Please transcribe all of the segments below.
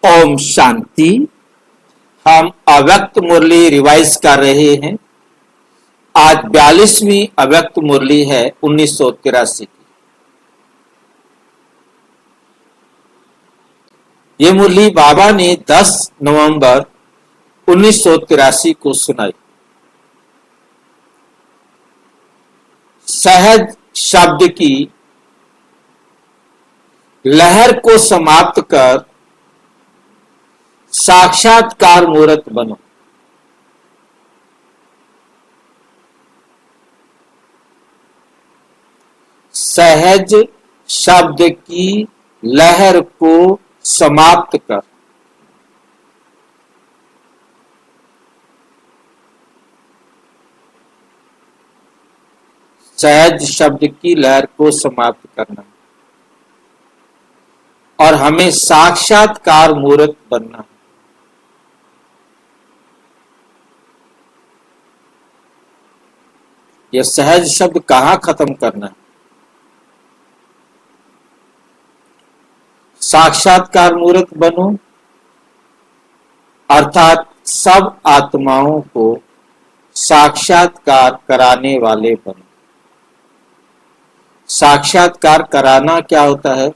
ओम शांति। हम अव्यक्त मुरली रिवाइज कर रहे हैं। आज 42वीं अव्यक्त मुरली है 1983 की। ये मुरली बाबा ने 10 नवंबर 1983 को सुनाई। सहज शब्द की लहर को समाप्त कर साक्षात्कार मूर्त बनो। सहज शब्द की लहर को समाप्त कर सहज शब्द की लहर को समाप्त करना और हमें साक्षात्कार मूर्त बनना। यह सहज शब्द कहां खत्म करना है? साक्षात्कार मूर्त बनो अर्थात सब आत्माओं को साक्षात्कार कराने वाले बनो। साक्षात्कार कराना क्या होता है?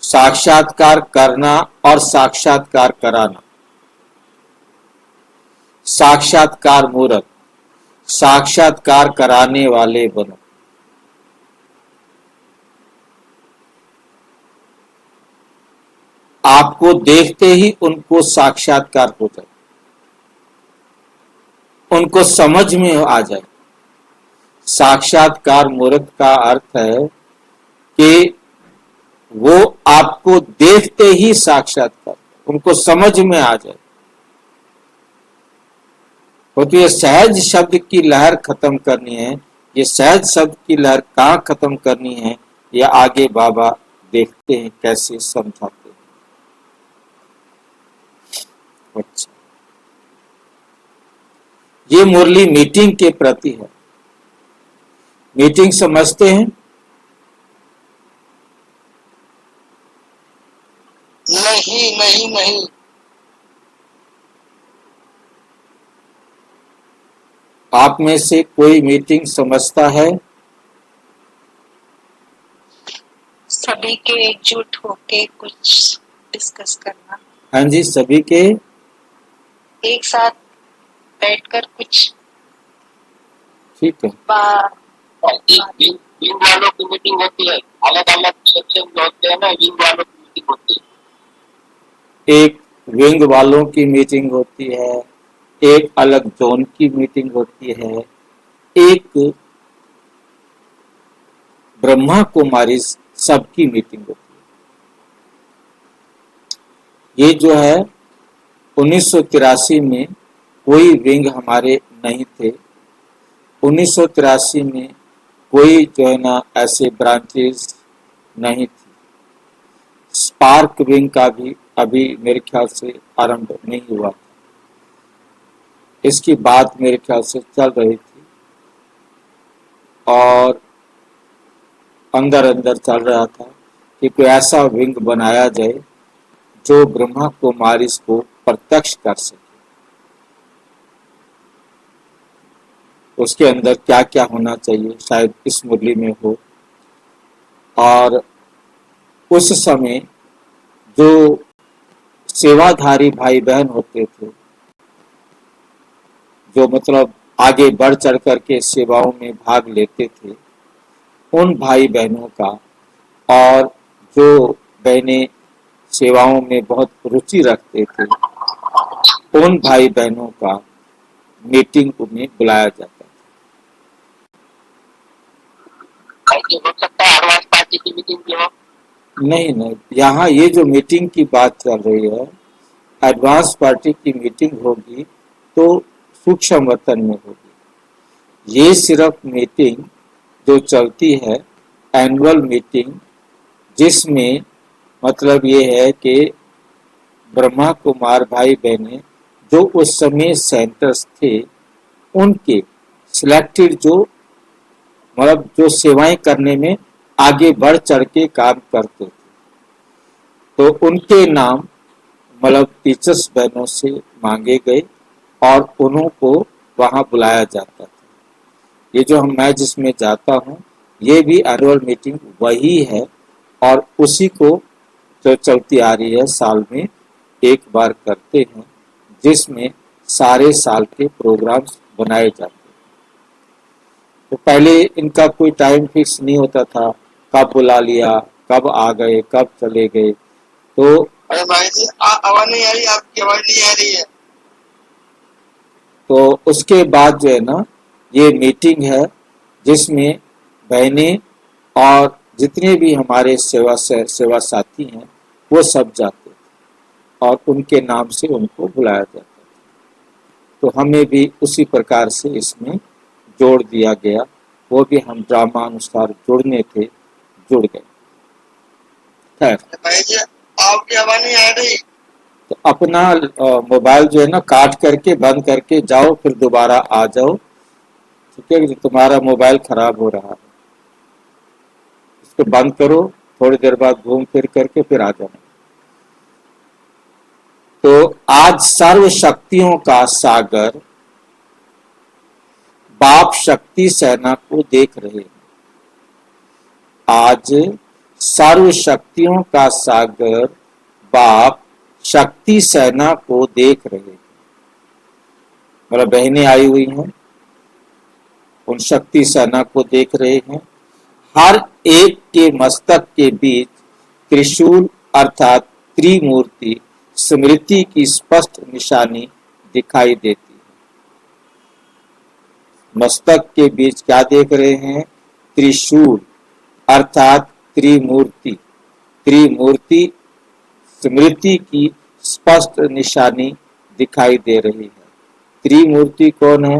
साक्षात्कार करना और साक्षात्कार कराना। साक्षात्कार मूर्त, साक्षात्कार कराने वाले बनो। आपको देखते ही उनको साक्षात्कार हो जाए, उनको समझ में आ जाए। साक्षात्कार मूर्त का अर्थ है कि वो आपको देखते ही साक्षात्कार, उनको समझ में आ जाए। तो ये सहज शब्द की लहर खत्म करनी है। ये सहज शब्द की लहर कहाँ खत्म करनी है, ये आगे बाबा देखते हैं कैसे समझाते हैं। अच्छा, ये मुरली मीटिंग के प्रति है। मीटिंग समझते हैं? नहीं। आप में से कोई मीटिंग समझता है? सभी के एकजुट होके कुछ डिस्कस करना। हाँ जी, सभी के एक साथ बैठकर कुछ। ठीक है। विंग वालों की मीटिंग होती है, अलग अलग सेक्शन होते हैं ना, विंग वालों की मीटिंग होती है। एक विंग वालों की मीटिंग होती है, एक अलग जोन की मीटिंग होती है, एक ब्रह्मा कुमारी सबकी मीटिंग होती है। ये जो है 1983 में कोई विंग हमारे नहीं थे। 1983 में कोई जो है ना ऐसे ब्रांचेस नहीं थी। स्पार्क विंग का भी अभी मेरे ख्याल से आरंभ नहीं हुआ था। इसकी बात मेरे ख्याल से चल रही थी और अंदर अंदर चल रहा था कि कोई ऐसा विंग बनाया जाए जो ब्रह्मा कुमारी को प्रत्यक्ष कर सके। उसके अंदर क्या क्या होना चाहिए शायद इस मुरली में हो। और उस समय जो सेवाधारी भाई बहन होते थे, जो मतलब आगे बढ़ चढ़ करके सेवाओं में भाग लेते थे, उन भाई बहनों का और जो बहनें सेवाओं में बहुत रुचि रखते थे, उन भाई बहनों का मीटिंग में बुलाया जाता था। हो सकता है एडवांस पार्टी की मीटिंग भी हो। नहीं, यहाँ ये जो मीटिंग की बात चल रही है, एडवांस पार्टी की मीटिंग होगी तो सूक्ष्म वतन में होगी। ये सिर्फ मीटिंग जो चलती है एनुअल मीटिंग, जिसमें मतलब ये है कि ब्रह्मा कुमार भाई बहनें जो उस समय सेंटर्स थे, उनके सिलेक्टेड जो मतलब जो सेवाएं करने में आगे बढ़ चढ़ के काम करते थे, तो उनके नाम मतलब टीचर्स बहनों से मांगे गए और उन्हों को वहां बुलाया जाता था। ये जो मैं जिसमें जाता हूँ, ये भी एनुअल मीटिंग वही है और उसी को जो चलती आ रही है, साल में एक बार करते हैं, जिसमें सारे साल के प्रोग्राम्स बनाए जाते हैं। तो पहले इनका कोई टाइम फिक्स नहीं होता था, कब बुला लिया, कब आ गए, कब चले गए। तो अरे भाई जी आवाज नहीं आ रही, आपकी आवाज नहीं आ रही है। तो उसके बाद जो है ना, ये मीटिंग है जिसमें बहनें और जितने भी हमारे सेवा साथी हैं वो सब जाते थे और उनके नाम से उनको बुलाया जाता था। तो हमें भी उसी प्रकार से इसमें जोड़ दिया गया, वो भी हम ड्रामा अनुसार जुड़ने थे, जुड़ गए। खैर, भाई जी आपकी आवाज नहीं आ रही। तो अपना मोबाइल जो है ना काट करके बंद करके जाओ, फिर दोबारा आ जाओ, ठीक है? तुम्हारा मोबाइल खराब हो रहा है, इसको बंद करो, थोड़ी देर बाद घूम फिर करके फिर आ जाना। तो आज सर्व शक्तियों का सागर बाप शक्ति सेना को देख रहे हैं। आज सर्व शक्तियों का सागर बाप शक्ति सेना को देख रहे हैं। मतलब बहनें आई हुई हैं, उन शक्ति सेना को देख रहे हैं। हर एक के मस्तक के बीच त्रिशूल अर्थात त्रिमूर्ति स्मृति की स्पष्ट निशानी दिखाई देती है। मस्तक के बीच क्या देख रहे हैं? त्रिशूल अर्थात त्रिमूर्ति, त्रिमूर्ति स्मृति की स्पष्ट निशानी दिखाई दे रही है। त्रिमूर्ति कौन है?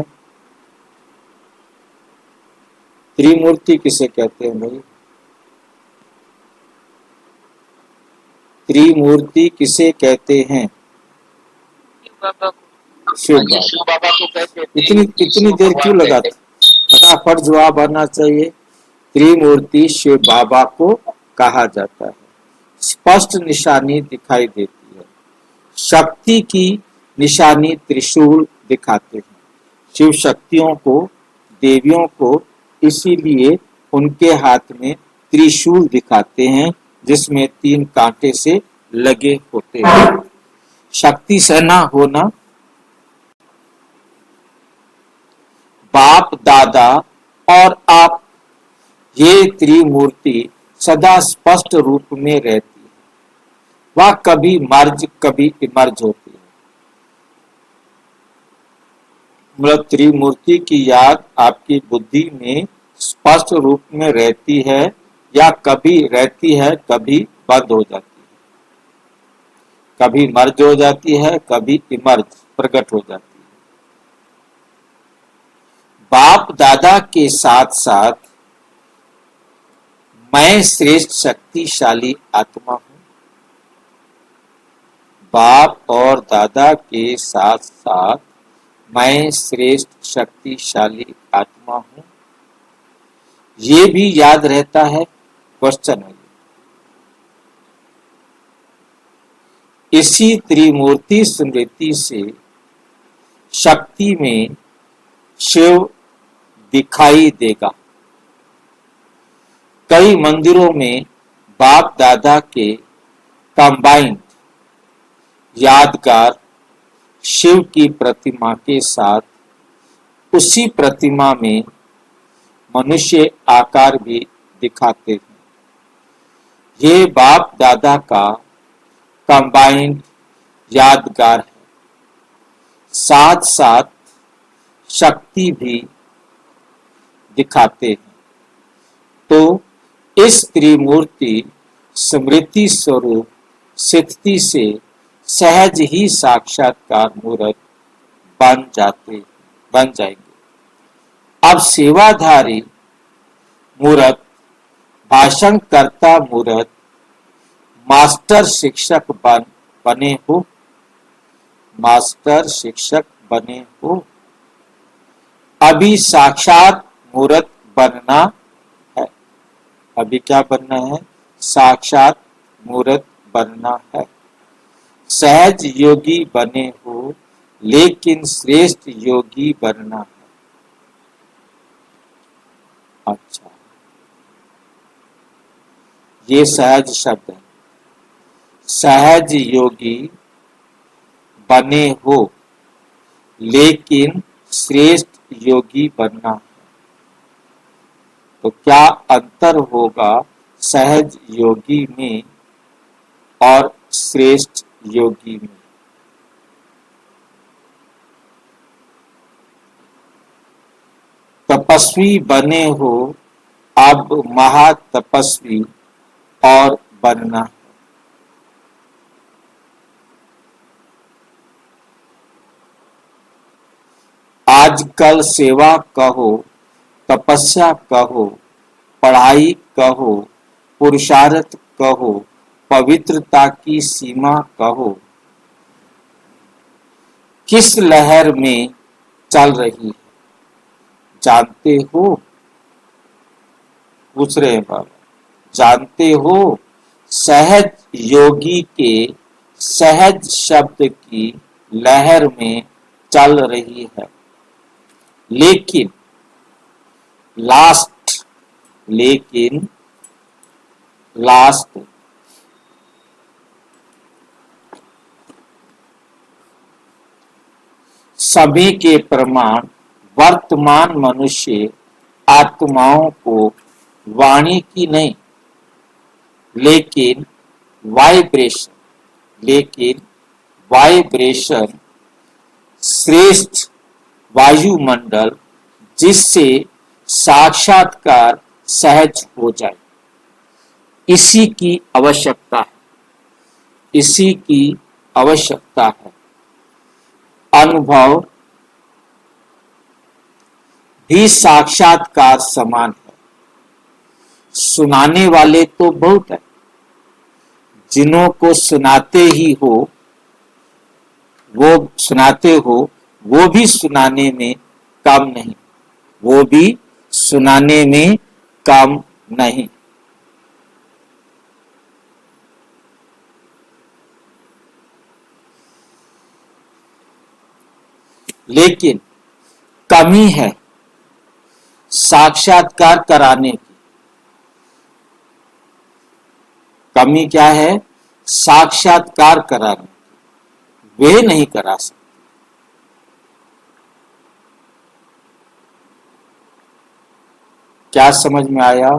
त्रिमूर्ति किसे कहते हैं भाई? त्रिमूर्ति किसे कहते हैं? शिव बाबा। को कहते इतनी देर क्यों लगा? फटाफट जवाब आना चाहिए। त्रिमूर्ति शिव बाबा को कहा जाता है। स्पष्ट निशानी दिखाई देती है। शक्ति की निशानी त्रिशूल दिखाते हैं। शिव शक्तियों को, देवियों को इसीलिए उनके हाथ में त्रिशूल दिखाते हैं, जिसमें 3 कांटे से लगे होते हैं। शक्ति सेना होना बाप दादा और आप, ये त्रिमूर्ति सदा स्पष्ट रूप में रहती है। वह कभी मर्ज कभी इमर्ज होती है। मतलब त्रिमूर्ति की याद आपकी बुद्धि में स्पष्ट रूप में रहती है, या कभी रहती है, कभी बंद हो जाती है, कभी मर्ज हो जाती है, कभी इमर्ज प्रकट हो जाती है। बाप दादा के साथ साथ मैं श्रेष्ठ शक्तिशाली आत्मा हूं। बाप और दादा के साथ साथ मैं श्रेष्ठ शक्तिशाली आत्मा हूं। ये भी याद रहता है? क्वेश्चन है। इसी त्रिमूर्ति स्मृति से शक्ति में शिव दिखाई देगा। कई मंदिरों में बाप दादा के कंबाइंड यादगार शिव की प्रतिमा के साथ उसी प्रतिमा में मनुष्य आकार भी दिखाते हैं। ये बाप दादा का कंबाइंड यादगार है, साथ साथ शक्ति भी दिखाते हैं। तो इस त्रिमूर्ति स्मृति स्वरूप स्थिति से सहज ही साक्षात्कार मूर्त बन जाएंगे। अब सेवाधारी मूर्त, भाषण करता मूर्त, मास्टर शिक्षक बने हो, मास्टर शिक्षक बने हो। अभी साक्षात मूर्त बनना है। अभी क्या बनना है? साक्षात मूर्त बनना है। सहज योगी बने हो लेकिन श्रेष्ठ योगी बनना है। अच्छा, ये सहज शब्द है। सहज योगी बने हो लेकिन श्रेष्ठ योगी बनना है। तो क्या अंतर होगा सहज योगी में और श्रेष्ठ योगी में? तपस्वी बने हो, अब महातपस्वी और बनना है। आजकल सेवा कहो, तपस्या कहो, पढ़ाई कहो, पुरुषार्थ कहो, पवित्रता की सीमा कहो, किस लहर में चल रही है जानते हो? पूछ रहे हैं बाबा, जानते हो? सहज योगी के सहज शब्द की लहर में चल रही है, लेकिन लास्ट सभी के प्रमाण वर्तमान मनुष्य आत्माओं को वाणी की नहीं, लेकिन वाइब्रेशन श्रेष्ठ वायुमंडल जिससे साक्षात्कार सहज हो जाए, इसी की आवश्यकता है। अनुभव भी साक्षात्कार समान है। सुनाने वाले तो बहुत है, जिन्हों को सुनाते हो वो भी सुनाने में कम नहीं। लेकिन कमी है साक्षात्कार कराने की। कमी क्या है? साक्षात्कार कराने की। वे नहीं करा सकते। क्या समझ में आया?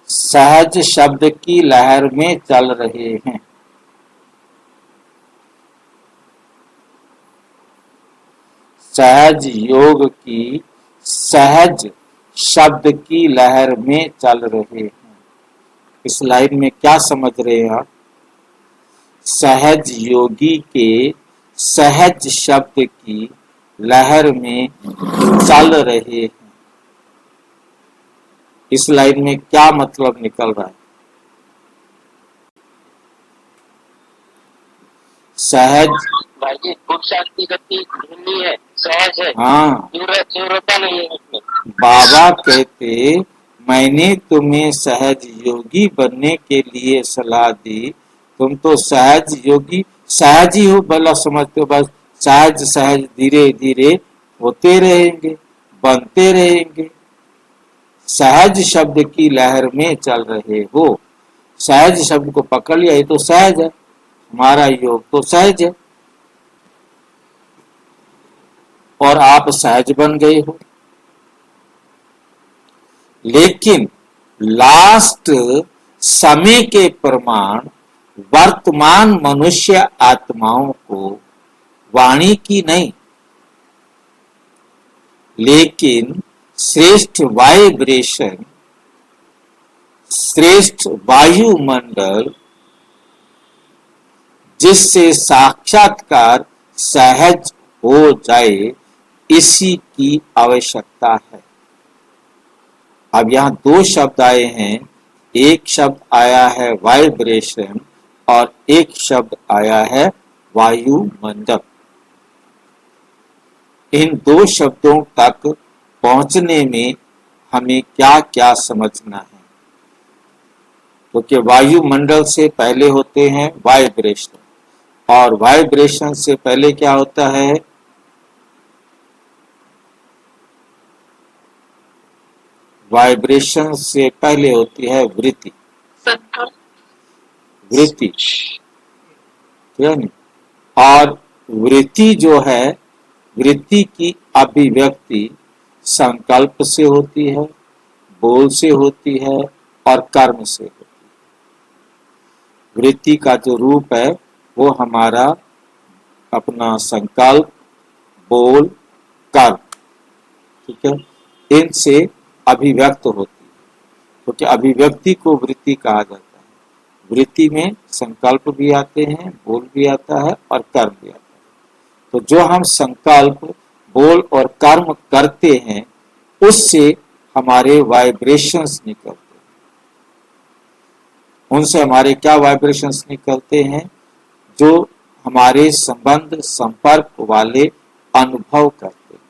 सहज शब्द की लहर में चल रहे हैं। सहज योग की सहज शब्द की लहर में चल रहे हैं। इस लाइन में क्या समझ रहे हैं आप? सहज योगी के सहज शब्द की लहर में चल रहे हैं। इस लाइन में क्या मतलब निकल रहा है? सहज भाई जी, खूब शांति गति धीमी है, सहज है। हाँ, तीव्रता नहीं है उसमें। बाबा कहते मैंने तुम्हें सहज योगी बनने के लिए सलाह दी, तुम तो सहज योगी सहज ही हो, भला समझते हो। बस सहज धीरे धीरे होते रहेंगे, बनते रहेंगे। सहज शब्द की लहर में चल रहे हो। सहज शब्द को पकड़ लिया, ये तो सहज है, हमारा योग तो सहज है और आप सहज बन गए हो। लेकिन लास्ट समय के प्रमाण वर्तमान मनुष्य आत्माओं को वाणी की नहीं, लेकिन श्रेष्ठ वाइब्रेशन श्रेष्ठ वायुमंडल जिससे साक्षात्कार सहज हो जाए, इसी की आवश्यकता है। अब यहाँ दो शब्द आए हैं, एक शब्द आया है वाइब्रेशन और एक शब्द आया है वायुमंडल। इन दो शब्दों तक पहुंचने में हमें क्या क्या समझना है? क्योंकि वायुमंडल से पहले होते हैं वाइब्रेशन, और वाइब्रेशन से पहले क्या होता है? वाइब्रेशन से पहले होती है वृत्ति। संकल्प। वृत्ति, ठीक है नहीं? और वृत्ति जो है, वृत्ति की अभिव्यक्ति संकल्प से होती है, बोल से होती है और कर्म से होती है। वृत्ति का जो रूप है वो हमारा अपना संकल्प, बोल, कर्म, ठीक है, इनसे अभिव्यक्त होती है। क्योंकि अभिव्यक्ति को वृत्ति कहा जाता है। वृत्ति में संकल्प भी आते हैं, बोल भी आता है और कर्म भी आता है। तो जो हम संकल्प, बोल और कर्म करते हैं उससे हमारे वाइब्रेशंस निकलते हैं। उनसे हमारे क्या वाइब्रेशंस निकलते हैं? जो हमारे संबंध, संपर्क वाले अनुभव करते हैं।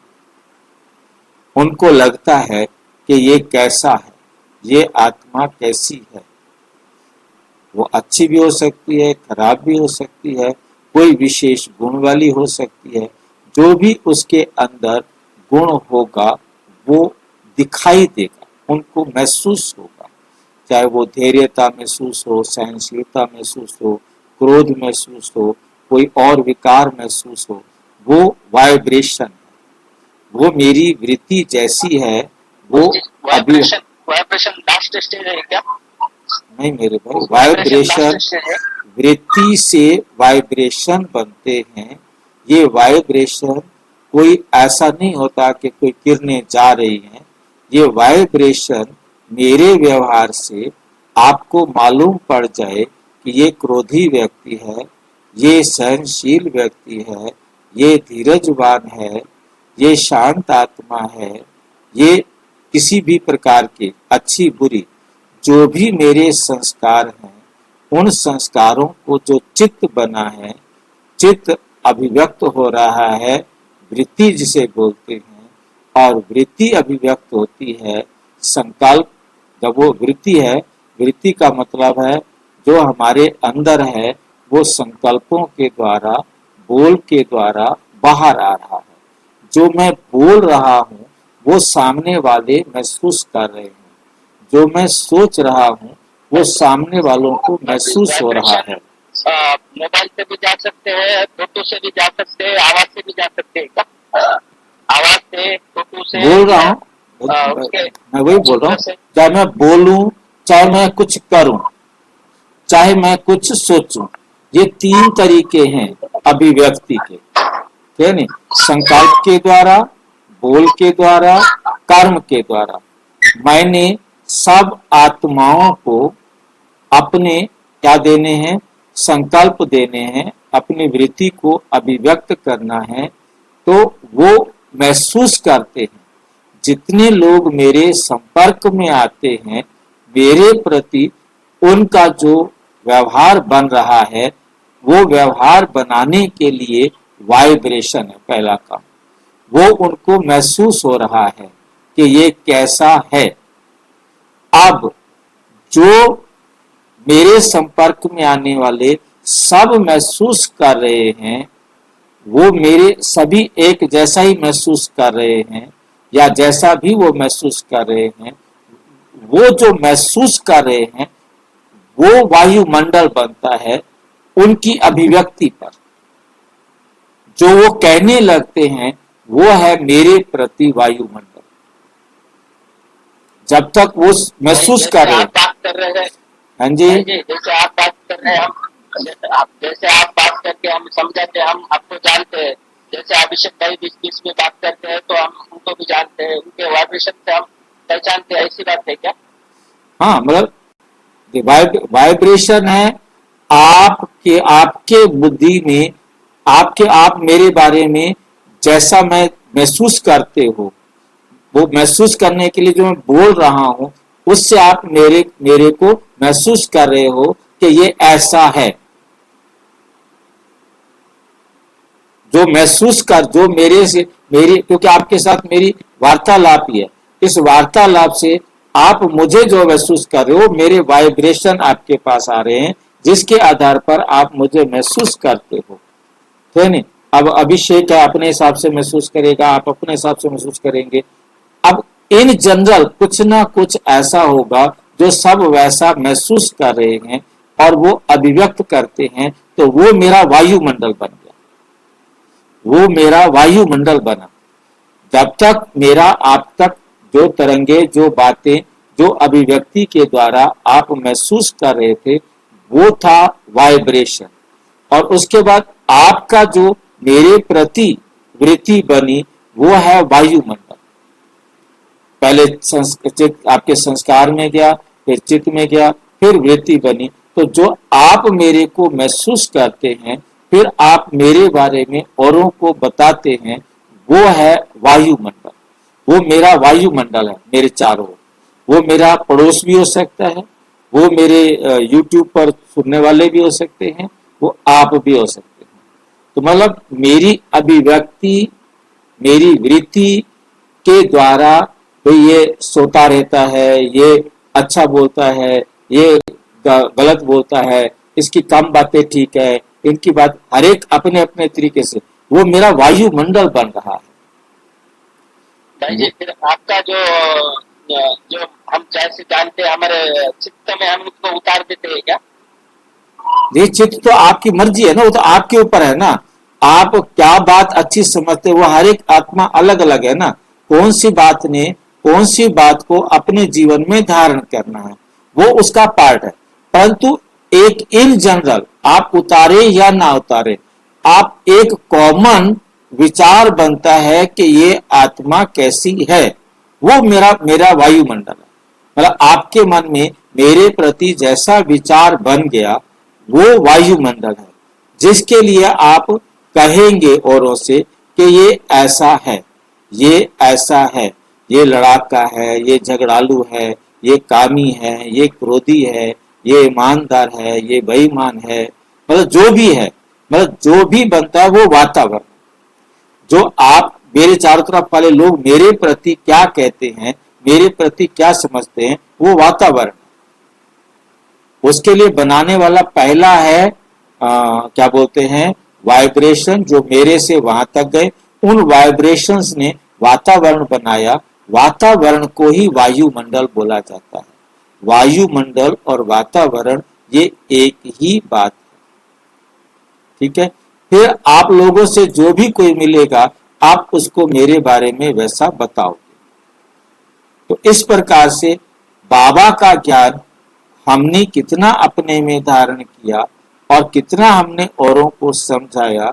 उनको लगता है कि ये कैसा है, ये आत्मा कैसी है। वो अच्छी भी हो सकती है, खराब भी हो सकती है, कोई विशेष गुण वाली हो सकती है। जो भी उसके अंदर गुण होगा वो दिखाई देगा, उनको महसूस होगा। चाहे वो धैर्यता महसूस हो, सहनशीलता महसूस हो, क्रोध महसूस हो, कोई और विकार महसूस हो, वो वाइब्रेशन है। वो मेरी वृत्ति जैसी है वो अभी वाइब्रेशन लास्ट स्टेज है क्या? नहीं मेरे भाई, वाइब्रेशन वृत्ति से वाइब्रेशन बनते हैं। ये वाइब्रेशन कोई ऐसा नहीं होता कि कोई किरणें जा रही हैं। ये वाइब्रेशन मेरे व्यवहार से आपको मालूम पड़ जाए कि ये क्रोधी व्यक्ति है, ये सहनशील व्यक्ति है, ये धीरजवान है, ये शांत आत्मा है, ये किसी भी प्रकार के अच्छी बुरी जो भी मेरे संस्कार हैं, उन संस्कारों को जो चित्त बना है, चित्त अभिव्यक्त हो रहा है, वृत्ति जिसे बोलते हैं। और वृत्ति अभिव्यक्त होती है संकल्प। जब वो वृत्ति है, वृत्ति का मतलब है जो हमारे अंदर है वो संकल्पों के द्वारा, बोल के द्वारा बाहर आ रहा है। जो मैं बोल रहा हूँ वो सामने वाले महसूस कर रहे हैं, जो मैं सोच रहा हूँ वो सामने वालों को महसूस हो रहा है। मोबाइल से भी जा सकते हैं, फोटो से भी जा सकते हैं, आवाज से भी जा सकते हैं। आवाज से, फोटो से बोल रहा हूँ, मैं वही बोल रहा हूँ। चाहे मैं बोलूं, चाहे मैं कुछ करूं, चाहे मैं कुछ सोचूं, ये तीन तरीके हैं अभिव्यक्ति के, ठीक है नहीं? संकल्प के द्वारा, बोल के द्वारा, कर्म के द्वारा। मैंने सब आत्माओं को अपने क्या देने हैं? संकल्प देने हैं, अपनी वृत्ति को अभिव्यक्त करना है, तो वो महसूस करते हैं। जितने लोग मेरे संपर्क में आते हैं, मेरे प्रति उनका जो व्यवहार बन रहा है, वो व्यवहार बनाने के लिए वाइब्रेशन है पहला काम। वो उनको महसूस हो रहा है कि ये कैसा है। अब जो मेरे संपर्क में आने वाले सब महसूस कर रहे हैं, वो मेरे सभी एक जैसा ही महसूस कर रहे हैं, या जैसा भी वो महसूस कर रहे हैं, वो जो महसूस कर रहे हैं वो वायुमंडल बनता है उनकी अभिव्यक्ति पर। जो वो कहने लगते हैं वो है मेरे प्रति वायुमंडल। जब तक वो महसूस कर रहे हैं, हाँ जी, जैसे आप बात कर रहे हैं, जैसे आप बात करके हम समझाते हैं, हम आपको जानते हैं। जैसे अभिषेक भाई बीच में बात करते हैं तो हम उनको भी जानते हैं, उनके वाइब्रेशन से हम पहचानते हैं। ऐसी बात है क्या? हाँ, मतलब वाइब्रेशन है आपके बुद्धि में, आप मेरे बारे में जैसा मैं महसूस करते हो, वो महसूस करने के लिए जो मैं बोल रहा हूं उससे आप मेरे को महसूस कर रहे हो कि ये ऐसा है। जो महसूस कर, जो मेरे से मेरी, क्योंकि आपके साथ मेरी वार्तालाप ही है, इस वार्तालाप से आप मुझे जो महसूस कर रहे हो, मेरे वाइब्रेशन आपके पास आ रहे हैं, जिसके आधार पर आप मुझे महसूस करते हो, तो है नहीं। अब अभिषेक है अपने हिसाब से महसूस करेगा, आप अपने हिसाब से महसूस करेंगे। अब इन जनरल कुछ ना कुछ ऐसा होगा जो सब वैसा महसूस कर रहे हैं और वो अभिव्यक्त करते हैं, तो वो मेरा वायुमंडल बन गया, वो मेरा वायुमंडल बना। जब तक मेरा आप तक जो तरंगे, जो बातें, जो अभिव्यक्ति के द्वारा आप महसूस कर रहे थे, वो था वाइब्रेशन। और उसके बाद आपका जो मेरे प्रति वृत्ति बनी, वो है वायुमंडल। पहले चित्त आपके संस्कार में गया, फिर चित्त में गया, फिर वृत्ति बनी। तो जो आप मेरे को महसूस करते हैं, फिर आप मेरे बारे में औरों को बताते हैं, वो है वायुमंडल। वो मेरा वायुमंडल है, मेरे चारों ओर। वो मेरा पड़ोस भी हो सकता है, वो मेरे YouTube पर सुनने वाले भी हो सकते हैं, वो आप भी हो सकते हैं। तो मतलब मेरी अभिव्यक्ति, मेरी वृत्ति के द्वारा, तो ये सोता रहता है, ये अच्छा बोलता है, ये गलत बोलता है, इसकी कम बातें ठीक है, इनकी बात, हर एक अपने अपने तरीके से, वो मेरा वायुमंडल बन रहा है। भाई जी, फिर आपका जो जो हम जैसे जानते हैं, हमारे चित्त में हम उसको उतार देते हैं क्या? ये चित्त तो आपकी मर्जी है ना, वो तो आपके ऊपर है ना, आप क्या बात अच्छी समझते, वो हर एक आत्मा अलग अलग है ना। कौन सी बात ने, कौन सी बात को अपने जीवन में धारण करना है, वो उसका पार्ट है। परंतु एक इन जनरल आप उतारे या ना उतारे, आप एक कॉमन विचार बनता है कि ये आत्मा कैसी है, वो मेरा मेरा वायुमंडल है। मतलब आपके मन में मेरे प्रति जैसा विचार बन गया, वो वायुमंडल है, जिसके लिए आप कहेंगे औरों से कि ये ऐसा है, ये ऐसा है, ये लड़ाका है, ये झगड़ालू है, ये कामी है, ये क्रोधी है, ये ईमानदार है, ये बेईमान है। मतलब जो भी है, मतलब जो भी बनता है, वो वातावरण, जो आप मेरे चारों तरफ वाले लोग मेरे प्रति क्या कहते हैं, मेरे प्रति क्या समझते हैं, वो वातावरण। उसके लिए बनाने वाला पहला है क्या बोलते हैं, वाइब्रेशन, जो मेरे से वहां तक गए, उन वाइब्रेशंस ने वातावरण बनाया। वातावरण को ही वायुमंडल बोला जाता है। वायुमंडल और वातावरण ये एक ही बात है, ठीक है। फिर आप लोगों से जो भी कोई मिलेगा, आप उसको मेरे बारे में वैसा बताओगे। तो इस प्रकार से बाबा का ज्ञान हमने कितना अपने में धारण किया और कितना हमने औरों को समझाया,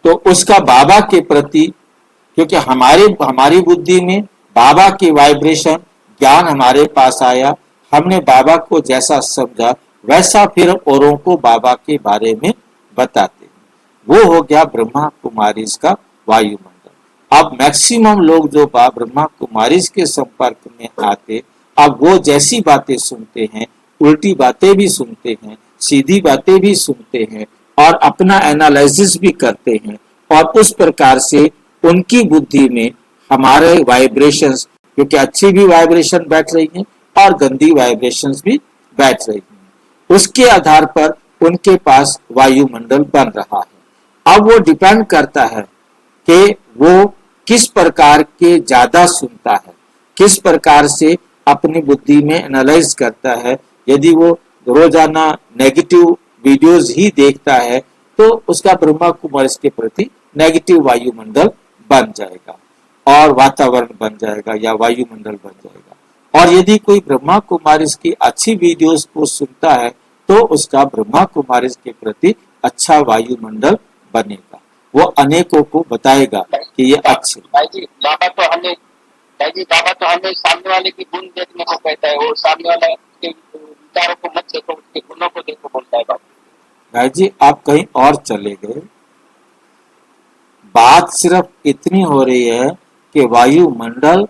तो उसका बाबा के प्रति, क्योंकि हमारी बुद्धि में बाबा की वाइब्रेशन ज्ञान हमारे पास आया, हमने बाबा को जैसा समझा वैसा फिर औरों को बाबा के बारे में बताते हैं। वो हो गया ब्रह्मा कुमारीज का वायुमंडल। अब मैक्सिमम लोग जो ब्रह्मा कुमारीज के संपर्क में आते, अब वो जैसी बातें सुनते हैं, उल्टी बातें भी सुनते हैं, सीधी बातें भी सुनते हैं और अपना एनालिसिस भी करते हैं, और उस प्रकार से उनकी बुद्धि में हमारे वाइब्रेशंस, क्योंकि अच्छी भी वाइब्रेशन बैठ रही हैं और गंदी वाइब्रेशंस भी बैठ रही हैं, उसके आधार पर उनके पास वायुमंडल बन रहा है। अब वो डिपेंड करता है कि वो किस प्रकार के ज्यादा सुनता है, किस प्रकार से अपनी बुद्धि में एनालाइज करता है। यदि वो रोजाना नेगेटिव वीडियोस ही देखता है, तो उसका ब्रह्मा कुमारी के प्रति नेगेटिव वायुमंडल बन जाएगा और वातावरण बन जाएगा या वायुमंडल बन जाएगा। और यदि कोई ब्रह्मा कुमारी की अच्छी वीडियोस को सुनता है, तो उसका ब्रह्मा कुमारी के प्रति अच्छा वायुमंडल बनेगा। वो अनेकों को बताएगा कि ये अच्छे। भाई जी, बाबा तो हमें सामने वाले की गुण देखने को कहता है, और सामने वाले के विचारों को मत देखो, उसके गुणों को देखो बोलता है बाबा। भाई जी, आप कहीं और चले गए। बात सिर्फ इतनी हो रही है कि वायुमंडल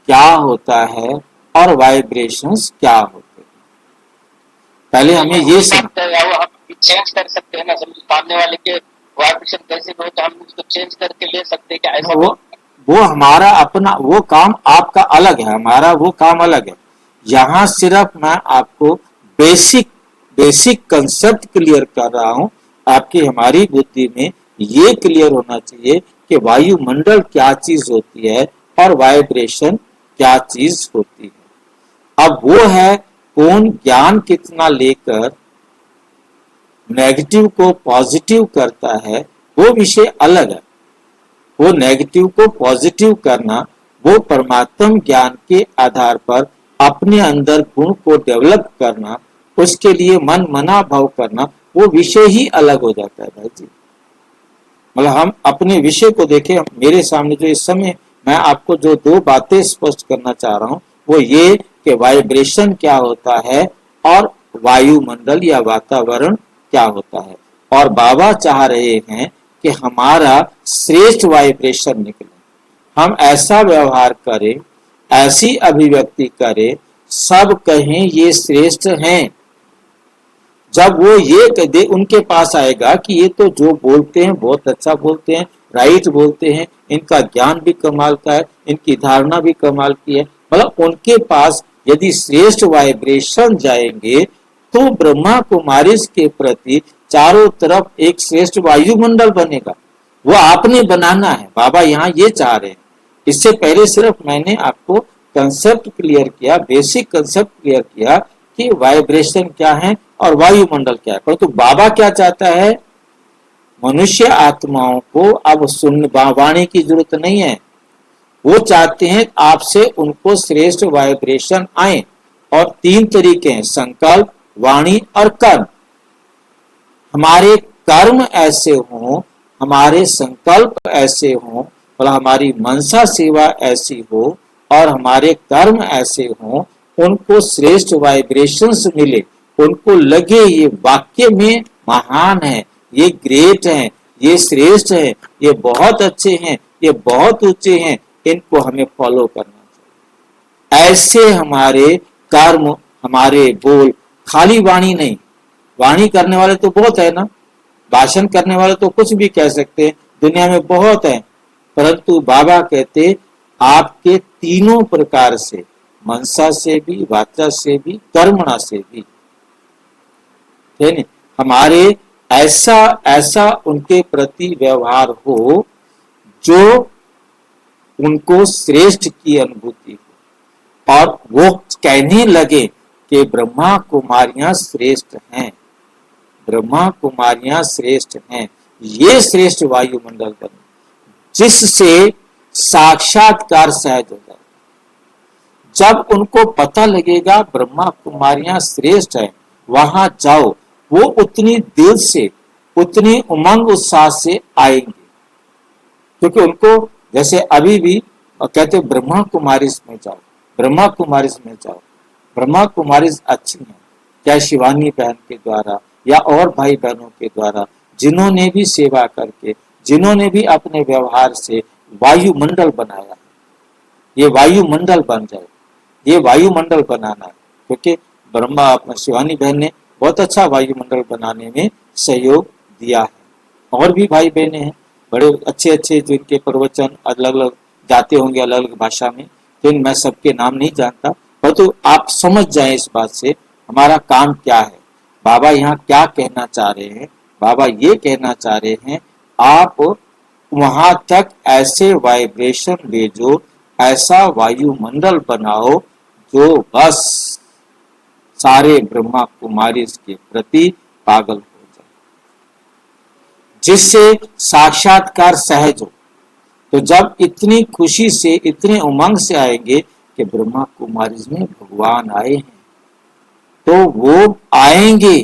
क्या होता है और वाइब्रेशंस क्या होते हैं। पहले हमें ये हम चेंज कर सकते हैं ना, समझ सामने वाले के वाइब्रेशन कैसे हो तो हम उसको चेंज करके ले सकते हैं क्या, ऐसा वो हमारा अपना वो काम आपका अलग है, हमारा वो काम अलग है। यहाँ सिर्फ मैं आपको बेसिक बेसिक कंसेप्ट क्लियर कर रहा हूँ। आपकी हमारी बुद्धि में ये क्लियर होना चाहिए कि वायुमंडल क्या चीज होती है और वाइब्रेशन क्या चीज होती है। अब वो है कौन ज्ञान कितना लेकर नेगेटिव को पॉजिटिव करता है, वो विषय अलग है। वो नेगेटिव को पॉजिटिव करना, वो परमात्म ज्ञान के आधार पर अपने अंदर गुण को डेवलप करना, उसके लिए मन मना भाव करना, वो विषय ही अलग हो जाता है भाई जी। मतलब हम अपने विषय को देखें, मेरे सामने जो इस समय मैं आपको जो दो बातें स्पष्ट करना चाह रहा हूं वो ये कि वाइब्रेशन क्या होता है और वायुमंडल या वातावरण क्या होता है। और बाबा चाह रहे हैं कि हमारा श्रेष्ठ वाइब्रेशन निकले, हम ऐसा व्यवहार करें, ऐसी अभिव्यक्ति करें, सब कहें ये श्रेष्ठ हैं। जब वो ये कह दे, उनके पास आएगा कि ये तो जो बोलते हैं बहुत अच्छा बोलते हैं, राइट बोलते हैं, इनका ज्ञान भी कमाल का है, इनकी धारणा भी कमाल की है। मतलब उनके पास यदि श्रेष्ठ वाइब्रेशन जाएंगे तो ब्रह्मा कुमारी के प्रति चारों तरफ एक श्रेष्ठ वायुमंडल बनेगा। वो आपने बनाना है, बाबा यहाँ ये चाह रहे हैं। इससे पहले सिर्फ मैंने आपको कंसेप्ट क्लियर किया, बेसिक कंसेप्ट क्लियर किया कि वाइब्रेशन क्या है और वायुमंडल क्या है। परंतु बाबा क्या चाहता है, मनुष्य आत्माओं को अब सुन वाणी की जरूरत नहीं है। वो चाहते हैं आपसे उनको श्रेष्ठ वाइब्रेशन आए। और तीन तरीके हैं, संकल्प, वाणी और कर्म। हमारे कर्म ऐसे हों, हमारे संकल्प ऐसे हों, और हमारी मनसा सेवा ऐसी हो और हमारे कर्म ऐसे हों, उनको श्रेष्ठ वाइब्रेशंस मिले, उनको लगे ये वाक्य में महान है, ये ग्रेट है, ये श्रेष्ठ है, ये बहुत अच्छे हैं, ये बहुत ऊंचे हैं, इनको हमें फॉलो करना चाहिए। ऐसे हमारे कर्म, हमारे बोल, खाली वाणी नहीं, वाणी करने वाले तो बहुत है ना, भाषण करने वाले तो कुछ भी कह सकते हैं, दुनिया में बहुत है। परंतु बाबा कहते आपके तीनों प्रकार से, मनसा से भी, वाचा से भी, कर्मणा से भी, है नहीं, हमारे ऐसा ऐसा उनके प्रति व्यवहार हो जो उनको श्रेष्ठ की अनुभूति हो और वो कहने लगे कि ब्रह्मा कुमारियां श्रेष्ठ हैं, ब्रह्मा कुमारियां श्रेष्ठ हैं। ये श्रेष्ठ वायुमंडल बने जिससे साक्षात्कार सहज हो जाए। जब उनको पता लगेगा ब्रह्मा कुमारियां श्रेष्ठ है, वहां जाओ, वो उतनी दिल से, उतनी उमंग उत्साह से आएंगे। क्योंकि उनको जैसे अभी भी कहते ब्रह्मा कुमारी में जाओ, ब्रह्मा कुमारी में जाओ, ब्रह्मा कुमारी अच्छी है, क्या शिवानी बहन के द्वारा या और भाई बहनों के द्वारा, जिन्होंने भी सेवा करके, जिन्होंने भी अपने व्यवहार से वायुमंडल बनाया है, ये वायुमंडल बन जाए, ये वायुमंडल बनाना है। क्योंकि ब्रह्मा शिवानी बहन ने बहुत अच्छा वायुमंडल बनाने में सहयोग दिया है। और भी भाई बहने हैं बड़े अच्छे अच्छे, जो इनके प्रवचन अलग अलग जाते होंगे, अलग अलग भाषा में, तो मैं सबके नाम नहीं जानता, परंतु आप समझ जाएं इस बात से हमारा काम क्या है, बाबा यहाँ क्या कहना चाह रहे हैं। बाबा ये कहना चाह रहे हैं आप वहां तक ऐसे वाइब्रेशन भेजो, ऐसा वायुमंडल बनाओ जो बस सारे ब्रह्मा कुमारी के प्रति पागल हो जाए, जिससे साक्षात्कार सहज हो। तो जब इतनी खुशी से, इतने उमंग से आएंगे कि ब्रह्मा कुमारी में भगवान आए हैं, तो वो आएंगे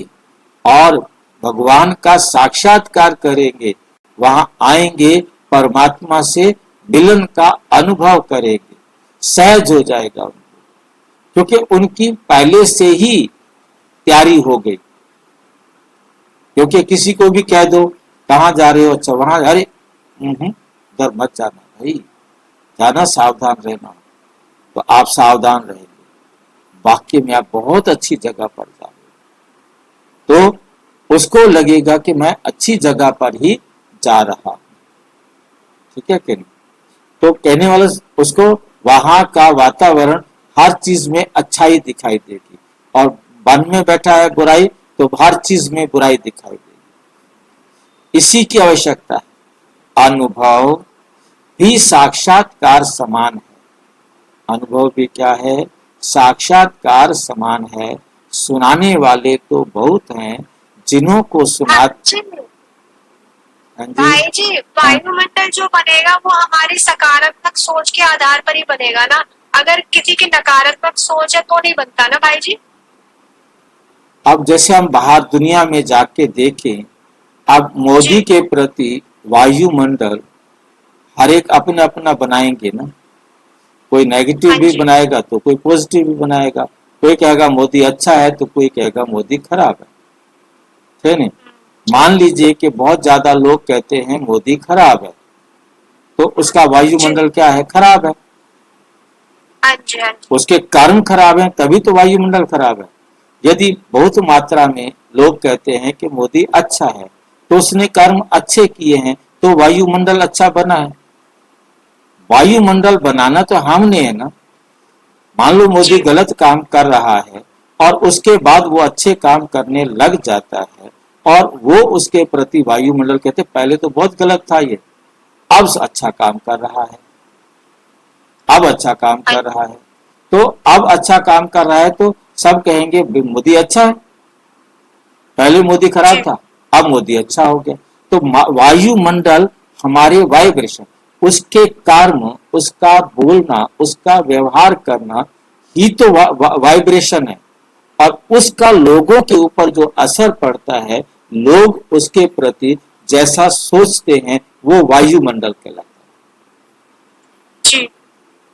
और भगवान का साक्षात्कार करेंगे, वहां आएंगे, परमात्मा से मिलन का अनुभव करेंगे, सहज हो जाएगा उनको, क्योंकि उनकी पहले से ही तैयारी हो गई। क्योंकि किसी को भी कह दो कहाँ जा रहे हो, अच्छा वहां, अरे उधर मत जाना भाई, जाना सावधान रहना, तो आप सावधान रहेंगे, वाकई में आप बहुत अच्छी जगह पर जा रहे हो। तो उसको लगेगा कि मैं अच्छी जगह पर ही जा रहा हूं। ठीक है कि नहीं? तो कहने वाला उसको वहां का वातावरण हर चीज में अच्छाई दिखाई देगी, और वन में बैठा है बुराई तो हर चीज में बुराई दिखाई देगी। इसी की आवश्यकता है। अनुभव भी साक्षात्कार समान है। अनुभव भी क्या है? साक्षात्कार समान है। सुनाने वाले तो बहुत हैं, जिन्हों को सुना। हाँ जी हाँ जी, भाई जी, वायुमंडल जो बनेगा वो हमारी सकारात्मक सोच के आधार पर ही बनेगा ना। अगर किसी की नकारात्मक सोच है तो नहीं बनता ना भाई जी। अब जैसे हम बाहर दुनिया में जाके देखें, अब मोदी जी। के प्रति वायुमंडल हर एक अपना अपना बनाएंगे ना। कोई नेगेटिव हाँ भी जी। बनाएगा तो कोई पॉजिटिव भी बनाएगा। कोई कहेगा मोदी अच्छा है तो कोई कहेगा मोदी खराब है। ठीक नहीं? मान लीजिए कि बहुत ज्यादा लोग कहते हैं मोदी खराब है, तो उसका वायुमंडल क्या है? खराब है। हाँ जी। हाँ जी। उसके कर्म खराब हैं, तभी तो वायुमंडल खराब है। यदि बहुत मात्रा में लोग कहते हैं कि मोदी अच्छा है, तो उसने कर्म अच्छे किए हैं, तो वायुमंडल अच्छा बना है। वायुमंडल बनाना तो हमने है ना। मान लो मोदी गलत काम कर रहा है और उसके बाद वो अच्छे काम करने लग जाता है, और वो उसके प्रति वायुमंडल कहते पहले तो बहुत गलत था ये, अब अच्छा काम कर रहा है, अब अच्छा काम कर रहा है। तो अब अच्छा काम कर रहा है तो सब कहेंगे मोदी अच्छा है। पहले मोदी खराब था, अब मोदी अच्छा हो गया। तो वायुमंडल हमारे वाइब्रेशन, उसके कर्म, उसका बोलना, उसका व्यवहार करना ही तो वाइब्रेशन है। और उसका लोगों के ऊपर जो असर पड़ता है, लोग उसके प्रति जैसा सोचते हैं, वो वायुमंडल कहलाता है। जी।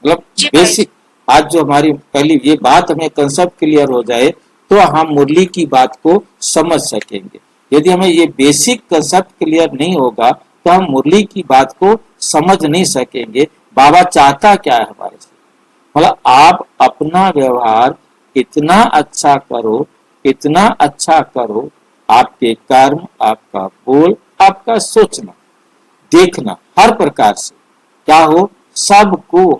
मतलब जी भाई बेसिक, आज जो हमारी पहली ये बात हमें कंसेप्ट क्लियर हो जाए तो हम मुरली की बात को समझ सकेंगे। यदि हमें ये बेसिक कंसेप्ट क्लियर नहीं होगा तो हम मुरली की बात को समझ नहीं सकेंगे। बाबा चाहता क्या है हमारे से? मतलब आप अपना व्यवहार इतना अच्छा करो, इतना अच्छा करो, आपके कर्म, आपका बोल, आपका सोचना, देखना, हर प्रकार से क्या हो, सबको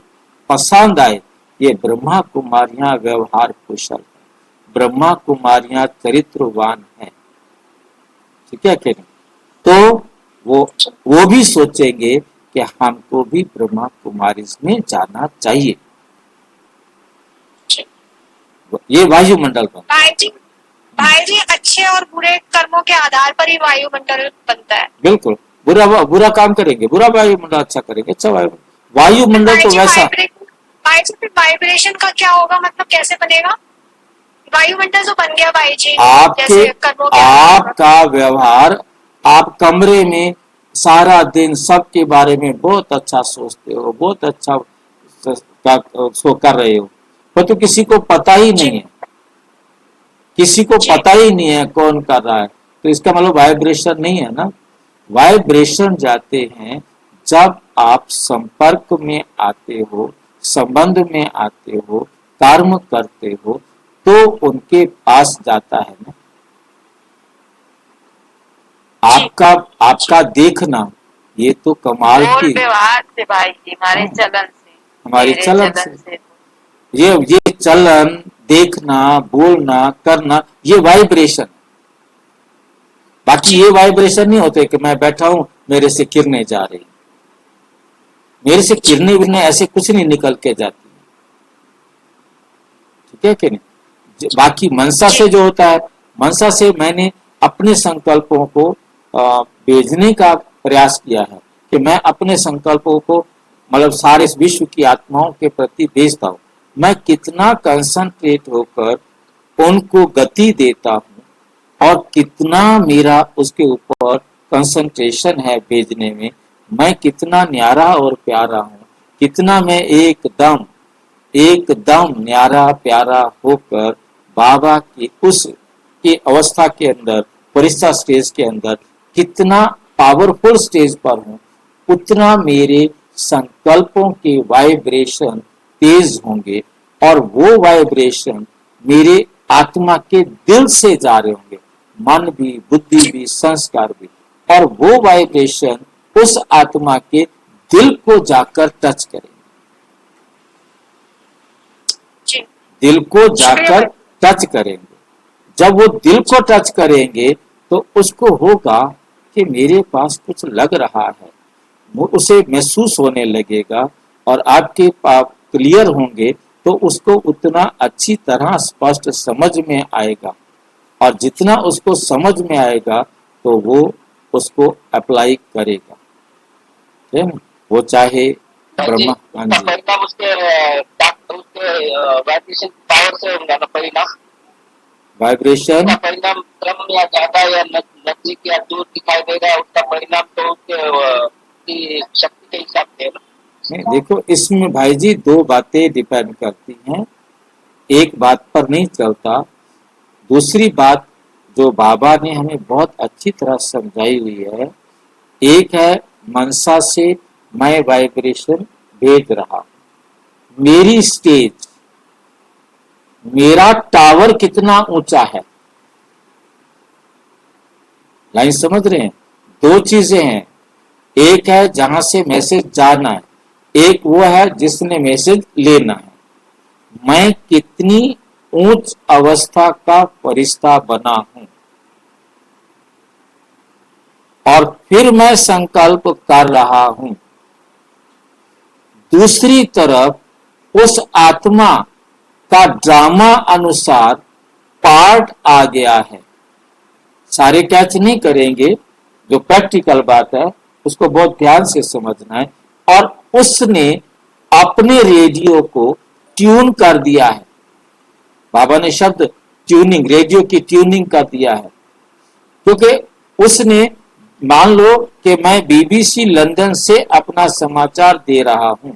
पसंद आए। ये ब्रह्मा कुमारियां व्यवहार कुशल है, ब्रह्मा कुमारियां चरित्रवान है। ठीक है कि नहीं? तो वो भी सोचेंगे कि हमको भी ब्रह्मा कुमारी में जाना चाहिए। ये वायुमंडल पर भाई जी, अच्छे और बुरे कर्मों के आधार पर ही वायुमंडल बनता है। बिल्कुल। बुरा काम करेंगे, बुरा वायुमंडल, अच्छा करेंगे अच्छा वायुमंडल तो वैसा। भाई जी फिर वाइब्रेशन का क्या होगा? मतलब कैसे बनेगा वायुमंडल? जो बन गया भाई जी, जैसे कर्मों के आपका व्यवहार, आप कमरे में सारा दिन सबके बारे में बहुत अच्छा सोचते हो, बहुत अच्छा कर रहे हो, पर तो किसी को पता ही नहीं है, किसी को पता ही नहीं है कौन कर रहा है। तो इसका मतलब वाइब्रेशन नहीं है ना। वाइब्रेशन जाते हैं जब आप संपर्क में आते हो, संबंध में आते हो, कर्म करते हो, तो उनके पास जाता है ना। आपका देखना, ये तो कमाल की व्यवहार से भाई जी, हमारे चलन से, हमारी चलन से ये चलन, देखना, बोलना, करना, ये वाइब्रेशन। बाकी ये वाइब्रेशन नहीं होते कि मैं बैठा हूं मेरे से किरणें जा रही, मेरे से किरणें विरने ऐसे कुछ नहीं निकल के जाती। ठीक है कि नहीं? बाकी मनसा से जो होता है, मनसा से मैंने अपने संकल्पों को भेजने का प्रयास किया है कि मैं अपने संकल्पों को मतलब सारे विश्व की आत्माओं के प्रति भेजता हूं। मैं कितना कंसंट्रेट होकर उनको गति देता हूं और कितना मेरा उसके ऊपर कंसंट्रेशन है भेजने में, मैं कितना न्यारा और प्यारा हूं, कितना मैं एकदम न्यारा प्यारा होकर बाबा की उस की अवस्था के अंदर, परिस्था स्टेज के अंदर कितना पावरफुल स्टेज पर हूं, उतना मेरे संकल्पों के वाइब्रेशन तेज होंगे और वो वाइब्रेशन मेरे आत्मा के दिल से जा रहे होंगे। मन भी, बुद्धि भी, संस्कार भी, और वो वाइब्रेशन उस आत्मा के दिल को जाकर टच करेंगे, जी दिल को जाकर टच करेंगे। जब वो दिल को टच करेंगे तो उसको होगा कि मेरे पास कुछ लग रहा है, वो उसे महसूस होने लगेगा, और आपके पाप क्लियर होंगे तो उसको उतना अच्छी तरह स्पष्ट समझ में आएगा, और जितना उसको समझ में आएगा तो वो उसको अप्लाई करेगा, है ना? वो चाहे ब्रह्मा, हाँ उसका जी, परिणाम उसके वाइब्रेशन पावर से होगा ना परिणाम। वाइब्रेशन, उसका परिणाम कम या ज्यादा या नजदीक या दूर दिखाई दे रहा है, उसका परिणाम तो उसकी शक्ति के हिसाब से है ना। नहीं, देखो इसमें भाई जी दो बातें डिपेंड करती हैं, एक बात पर नहीं चलता। दूसरी बात जो बाबा ने हमें बहुत अच्छी तरह समझाई हुई है, एक है मनसा से मैं वाइब्रेशन भेज रहा, मेरी स्टेज, मेरा टावर कितना ऊंचा है, लाइन समझ रहे हैं? दो चीजें हैं, एक है जहां से मैसेज जाना है, एक वो है जिसने मैसेज लेना है। मैं कितनी उच्च अवस्था का फरिश्ता बना हूं, और फिर मैं संकल्प कर रहा हूं। दूसरी तरफ उस आत्मा का ड्रामा अनुसार पार्ट आ गया है, सारे कैच नहीं करेंगे, जो प्रैक्टिकल बात है उसको बहुत ध्यान से समझना है, और उसने अपने रेडियो को ट्यून कर दिया है। बाबा ने शब्द ट्यूनिंग, रेडियो की ट्यूनिंग कर दिया है, क्योंकि उसने मान लो कि मैं बीबीसी लंदन से अपना समाचार दे रहा हूं,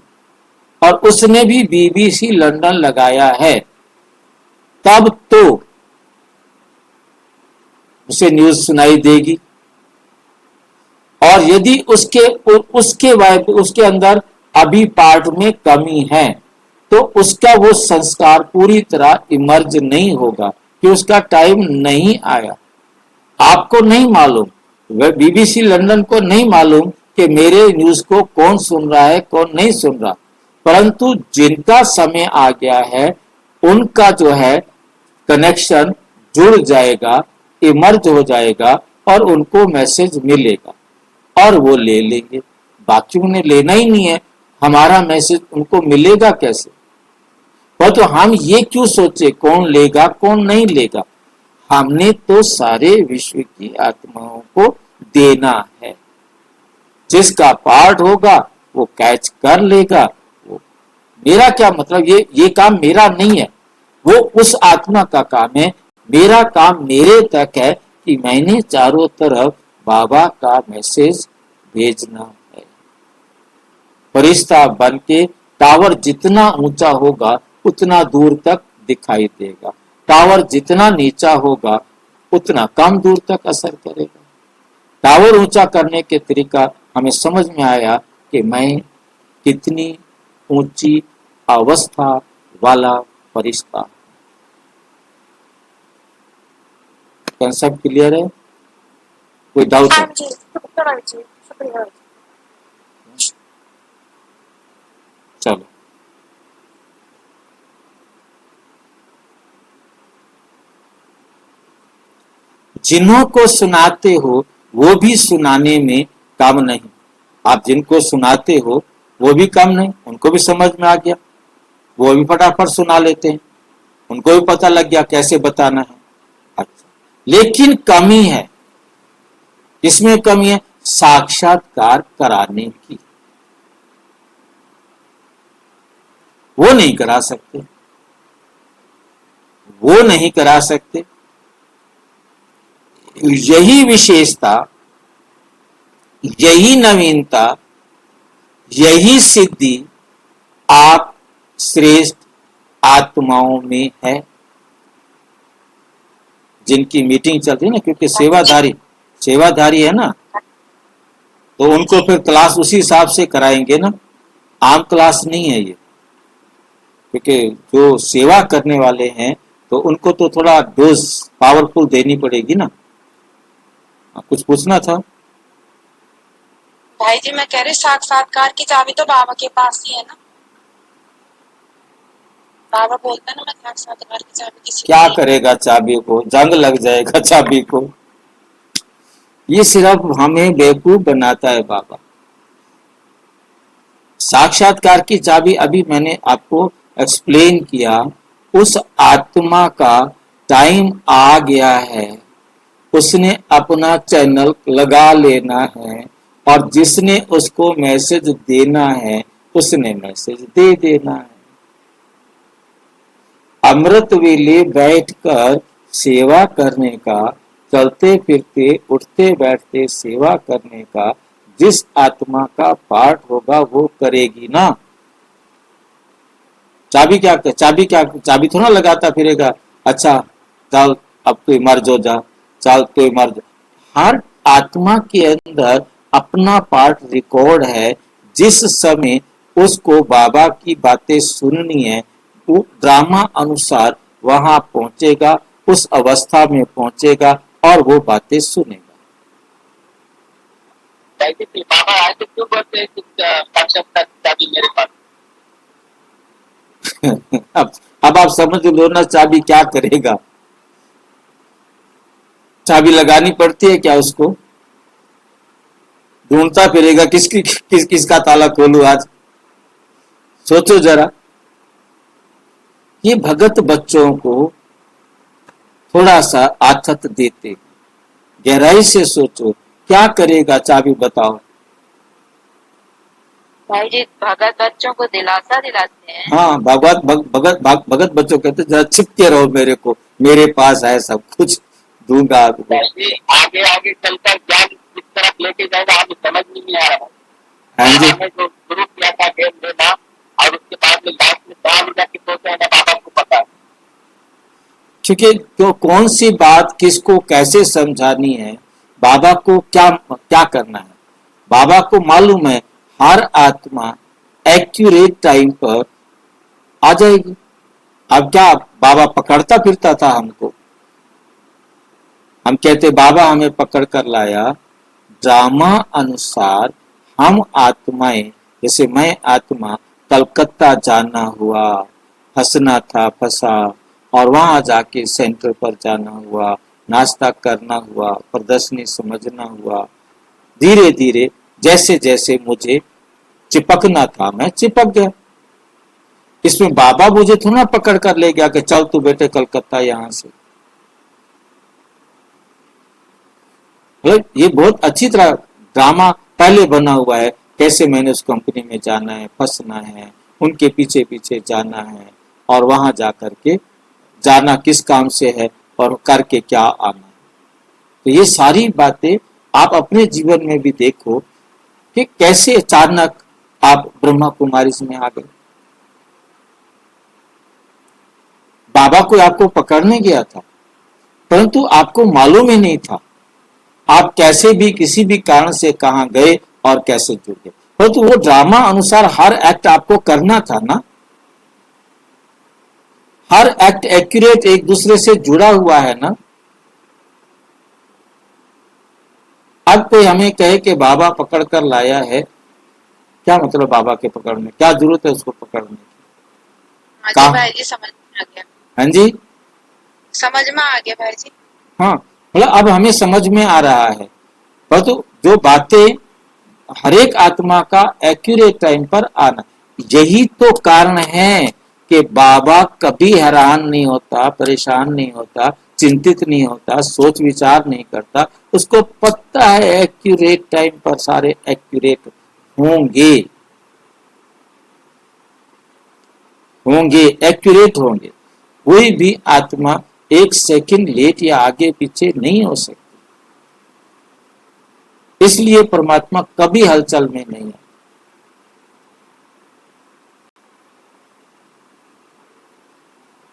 और उसने भी बीबीसी लंदन लगाया है, तब तो उसे न्यूज सुनाई देगी। और यदि उसके अंदर अभी पार्ट में कमी है तो उसका वो संस्कार पूरी तरह इमर्ज नहीं होगा, कि उसका टाइम नहीं आया। आपको नहीं मालूम, वह बीबीसी लंदन को नहीं मालूम कि मेरे न्यूज को कौन सुन रहा है कौन नहीं सुन रहा, परंतु जिनका समय आ गया है उनका जो है कनेक्शन जुड़ जाएगा, इमर्ज हो जाएगा, और उनको मैसेज मिलेगा और वो ले लेंगे। बाकियों ने लेना ही नहीं है, हमारा मैसेज उनको मिलेगा कैसे? तो हम ये क्यों सोचे कौन लेगा कौन नहीं लेगा? हमने तो सारे विश्व की आत्माओं को देना है, जिसका पार्ट होगा वो कैच कर लेगा। वो मेरा क्या मतलब, ये काम मेरा नहीं है, वो उस आत्मा का काम है। मेरा काम मेरे तक है कि मैंने चारों तरफ बाबा का मैसेज भेजना है। फरिश्ता बन के टावर जितना ऊंचा होगा उतना दूर तक दिखाई देगा, टावर जितना नीचा होगा उतना कम दूर तक असर करेगा। टावर ऊंचा करने के तरीका हमें समझ में आया कि मैं कितनी ऊंची अवस्था वाला फरिश्ता। कंसेप्ट क्लियर है? कोई डाउट है? हाँ जी, शुक्रिया जी, शुक्रिया। चलो जिन्हों को सुनाते हो वो भी सुनाने में कम नहीं। आप जिनको सुनाते हो वो भी कम नहीं, उनको भी समझ में आ गया, वो भी फटाफट सुना लेते हैं, उनको भी पता लग गया कैसे बताना है। अच्छा, लेकिन कमी है, इसमें कमी है साक्षात्कार कराने की, वो नहीं करा सकते, वो नहीं करा सकते। यही विशेषता, यही नवीनता, यही सिद्धि आप श्रेष्ठ आत्माओं में है, जिनकी मीटिंग चल रही है ना, क्योंकि सेवाधारी है ना, तो उनको फिर क्लास उसी हिसाब से कराएंगे ना, आम क्लास नहीं है ये, क्योंकि जो सेवा करने वाले हैं तो उनको तो थोड़ा डोज पावरफुल देनी पड़ेगी ना, कुछ पूछना था? भाई जी मैं कह रही साक्षात्कार की चाबी तो बाबा के पास ही है ना। बाबा बोलते हैं ना मैं साक्षात्कार की चाबी किसी क्या को करेगा चाबी को? जंग लग जाएगा चाबी को। ये सिर्फ हमें बेवकूफ बनाता है बाबा। साक्षात्कार की चाबी अभी मैंने आपको एक्सप्लेन किया, उस आत्मा का टाइम आ गया है, उसने अपना चैनल लगा लेना है और जिसने उसको मैसेज देना है उसने मैसेज दे देना है। अमृत वेले बैठकर सेवा करने का, चलते फिरते उठते बैठते सेवा करने का जिस आत्मा का पाठ होगा वो करेगी ना। चाबी थोड़ा लगाता फिरेगा, अच्छा चल अब तू मर जो जा, चल तू मर जा। हर आत्मा के अंदर अपना पार्ट रिकॉर्ड है। जिस समय उसको बाबा की बातें सुननी है वो ड्रामा अनुसार वहां पहुंचेगा, उस अवस्था में पहुंचेगा और वो बातें सुनेगा। बाबा आए तो क्यों बोलते हैं कि साक्षात्कार की चाबी मेरे पास? अब आप समझ लो ना चाबी क्या करेगा। चाबी लगानी पड़ती है क्या उसको? ढूंढता फिरेगा किसका ताला खोलूं आज। सोचो जरा, ये भगत बच्चों को थोड़ा सा आथत देते, गहराई से सोचो क्या करेगा चाबी बताओ। भाई जी भगत बच्चों को दिलासा दिलाते हैं। हाँ, भगत बच्चों कहते जरा चिपके रहो मेरे को, मेरे पास है सब कुछ, दूंगा आपको। आगे आगे चलकर ज्ञान किस तरफ लेके जाएगा हमें समझ नहीं आ रहा। हाँ जी, हमें जो शुरू किया था गेम देना और उसके बाद में लास्ट में कहाँ ले जाके पहुंचाएगा बाबा को पता है। क्योंकि तो कौन सी बात किसको कैसे समझानी है, बाबा को क्या क्या करना है, बाबा को मालूम है। हर आत्मा एक्यूरेट टाइम पर आ जाएगी। अब क्या बाबा पकड़ता फिरता था हमको? हम कहते बाबा हमें पकड़ कर लाया। ड्रामा अनुसार हम आत्माएं, जैसे मैं आत्मा कलकत्ता जाना हुआ, फंसना था फंसा, और वहां जाके सेंटर पर जाना हुआ, नाश्ता करना हुआ, प्रदर्शनी समझना हुआ। धीरे धीरे जैसे जैसे मुझे चिपकना था मैं चिपक गया। इसमें बाबा मुझे थोड़ा पकड़ कर ले गया कि चल तू बेटे कलकत्ता यहां से। ये बहुत अच्छी तरह ड्रामा पहले बना हुआ है, कैसे मैंने उस कंपनी में जाना है, फंसना है, उनके पीछे पीछे जाना है और वहां जाकर के जाना किस काम से है और करके क्या आना है। तो ये सारी बातें आप अपने जीवन में भी देखो कि कैसे अचानक आप ब्रह्मा कुमारी में आ गए। बाबा को आपको पकड़ने गया था, परंतु आपको मालूम ही नहीं था आप कैसे भी किसी भी कारण से कहां गए और कैसे जुड़ गए। परंतु वो ड्रामा अनुसार हर एक्ट आपको करना था ना। हर एक्ट एक्यूरेट एक दूसरे से जुड़ा हुआ है ना। अब कोई हमें कहे कि बाबा पकड़ कर लाया है, क्या मतलब बाबा के पकड़ने, क्या जरूरत है उसको पकड़ने की? हाँ जी भाई जी समझ में आ गया। हाँ जी, समझ में आ गया भाई जी। हाँ, मतलब अब हमें समझ में आ रहा है। परंतु जो बातें हर एक आत्मा का एक्यूरेट टाइम पर आना, यही तो कारण है कि बाबा कभी हैरान नहीं होता, परेशान नहीं होता, चिंतित नहीं होता, सोच विचार नहीं करता। उसको पता है एक्यूरेट टाइम पर सारे एक्यूरेट होंगे, एक्यूरेट होंगे। कोई भी आत्मा एक सेकंड लेट या आगे पीछे नहीं हो सकती। इसलिए परमात्मा कभी हलचल में नहीं है।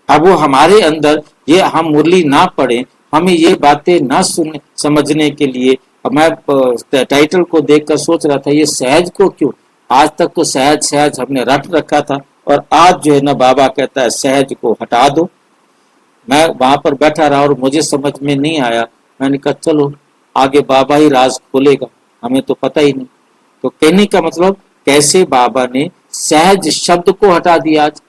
अब वो हमारे अंदर ये हम मुरली ना पढ़े, हमें ये बातें ना सुन समझने के लिए। मैं टाइटल को देखकर सोच रहा था ये सहज को क्यों, आज तक तो सहज सहज हमने रट रखा था और आज जो है ना बाबा कहता है सहज को हटा दो। मैं वहां पर बैठा रहा और मुझे समझ में नहीं आया। मैंने कहा चलो आगे बाबा ही राज खोलेगा, हमें तो पता ही नहीं। तो कहने का मतलब कैसे बाबा ने सहज शब्द को हटा दिया। आज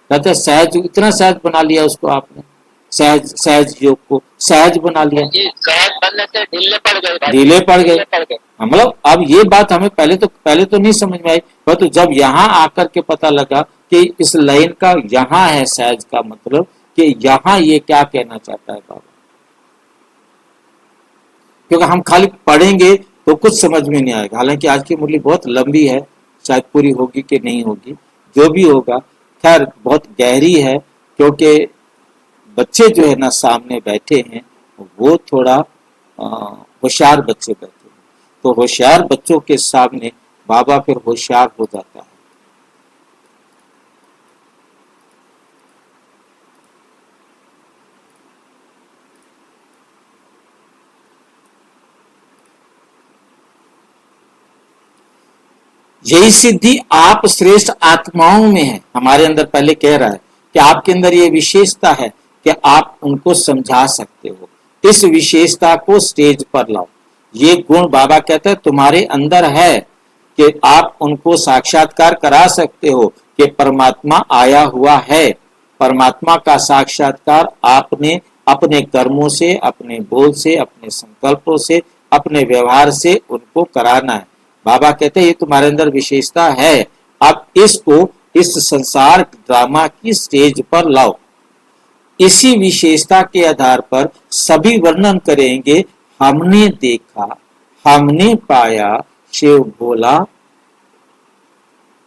कहते हैं सहज, इतना सहज बना लिया उसको आपने, सहज सहज योग को सहज बना लिया, जी सहज बनने से ढीले पड़ गए भाई, ढीले पड़ गए। ढीले पड़ गए। मतलब अब ये बात हमें पहले तो नहीं समझ में आई, परंतु जब यहाँ आकर के पता लगा कि इस लाइन का यहाँ है सहज का मतलब, कि यहाँ ये क्या कहना चाहता है बाबा। क्योंकि हम खाली पढ़ेंगे तो कुछ समझ में नहीं आएगा। हालांकि आज की मुरली बहुत लंबी है, शायद पूरी होगी कि नहीं होगी, जो भी होगा खैर बहुत गहरी है, क्योंकि बच्चे जो है ना सामने बैठे हैं वो थोड़ा होशियार बच्चे बैठे हैं, तो होशियार बच्चों के सामने बाबा फिर होशियार हो जाता है। यही सिद्धि आप श्रेष्ठ आत्माओं में है, हमारे अंदर पहले कह रहा है कि आपके अंदर ये विशेषता है कि आप उनको समझा सकते हो। इस विशेषता को स्टेज पर लाओ। ये गुण बाबा कहते हैं तुम्हारे अंदर है कि आप उनको साक्षात्कार करा सकते हो कि परमात्मा आया हुआ है। परमात्मा का साक्षात्कार आपने अपने कर्मों से, अपने बोल से, अपने संकल्पों से, अपने व्यवहार से उनको कराना है। बाबा कहते हैं ये तुम्हारे अंदर विशेषता है, अब इसको इस संसार ड्रामा की स्टेज पर लाओ। इसी विशेषता के आधार पर सभी वर्णन करेंगे, हमने देखा, हमने पाया शिव भोला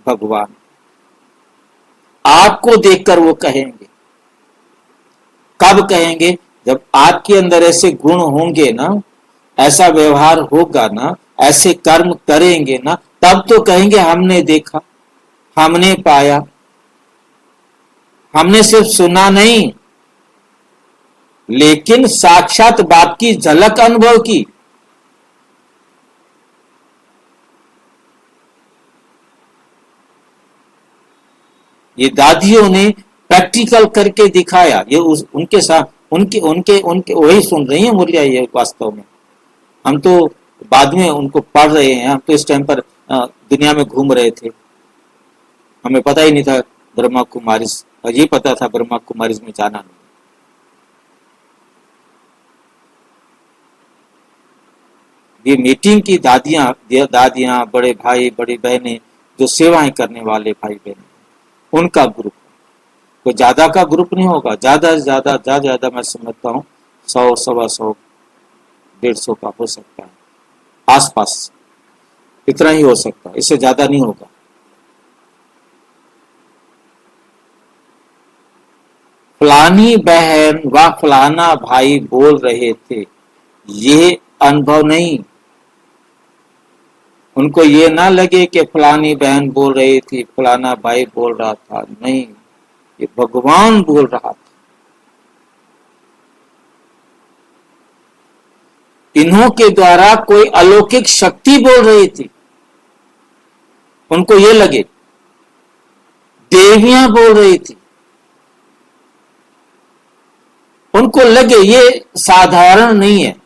भगवान। आपको देखकर वो कहेंगे। कब कहेंगे? जब आपके अंदर ऐसे गुण होंगे ना, ऐसा व्यवहार होगा ना, ऐसे कर्म करेंगे ना, तब तो कहेंगे हमने देखा, हमने पाया। हमने सिर्फ सुना नहीं, लेकिन साक्षात बाप की झलक अनुभव की। ये दादियों ने प्रैक्टिकल करके दिखाया। ये उनके साथ उनके उनके उनके वही सुन रही है मुरलिया। ये वास्तव में हम तो बाद में उनको पढ़ रहे हैं, हम तो इस टाइम पर दुनिया में घूम रहे थे, हमें पता ही नहीं था ब्रह्मा कुमारीज, और ये पता था ब्रह्मा कुमारीज में जाना नहीं। ये मीटिंग की दादियां, बड़े भाई, बड़ी बहनें, जो सेवाएं करने वाले भाई बहन, उनका ग्रुप, कोई ज्यादा का ग्रुप नहीं होगा। ज्यादा से ज्यादा मैं समझता हूँ 100, 125, 150 का हो सकता है, आसपास इतना ही हो सकता है, इससे ज्यादा नहीं होगा। फलानी बहन व फलाना भाई बोल रहे थे, ये अनुभव नहीं। उनको ये ना लगे कि फलानी बहन बोल रही थी, फलाना भाई बोल रहा था, नहीं, ये भगवान बोल रहा था। इन्हों के द्वारा कोई अलौकिक शक्ति बोल रही थी, उनको ये लगे देवियां बोल रही थी, उनको लगे ये साधारण नहीं है,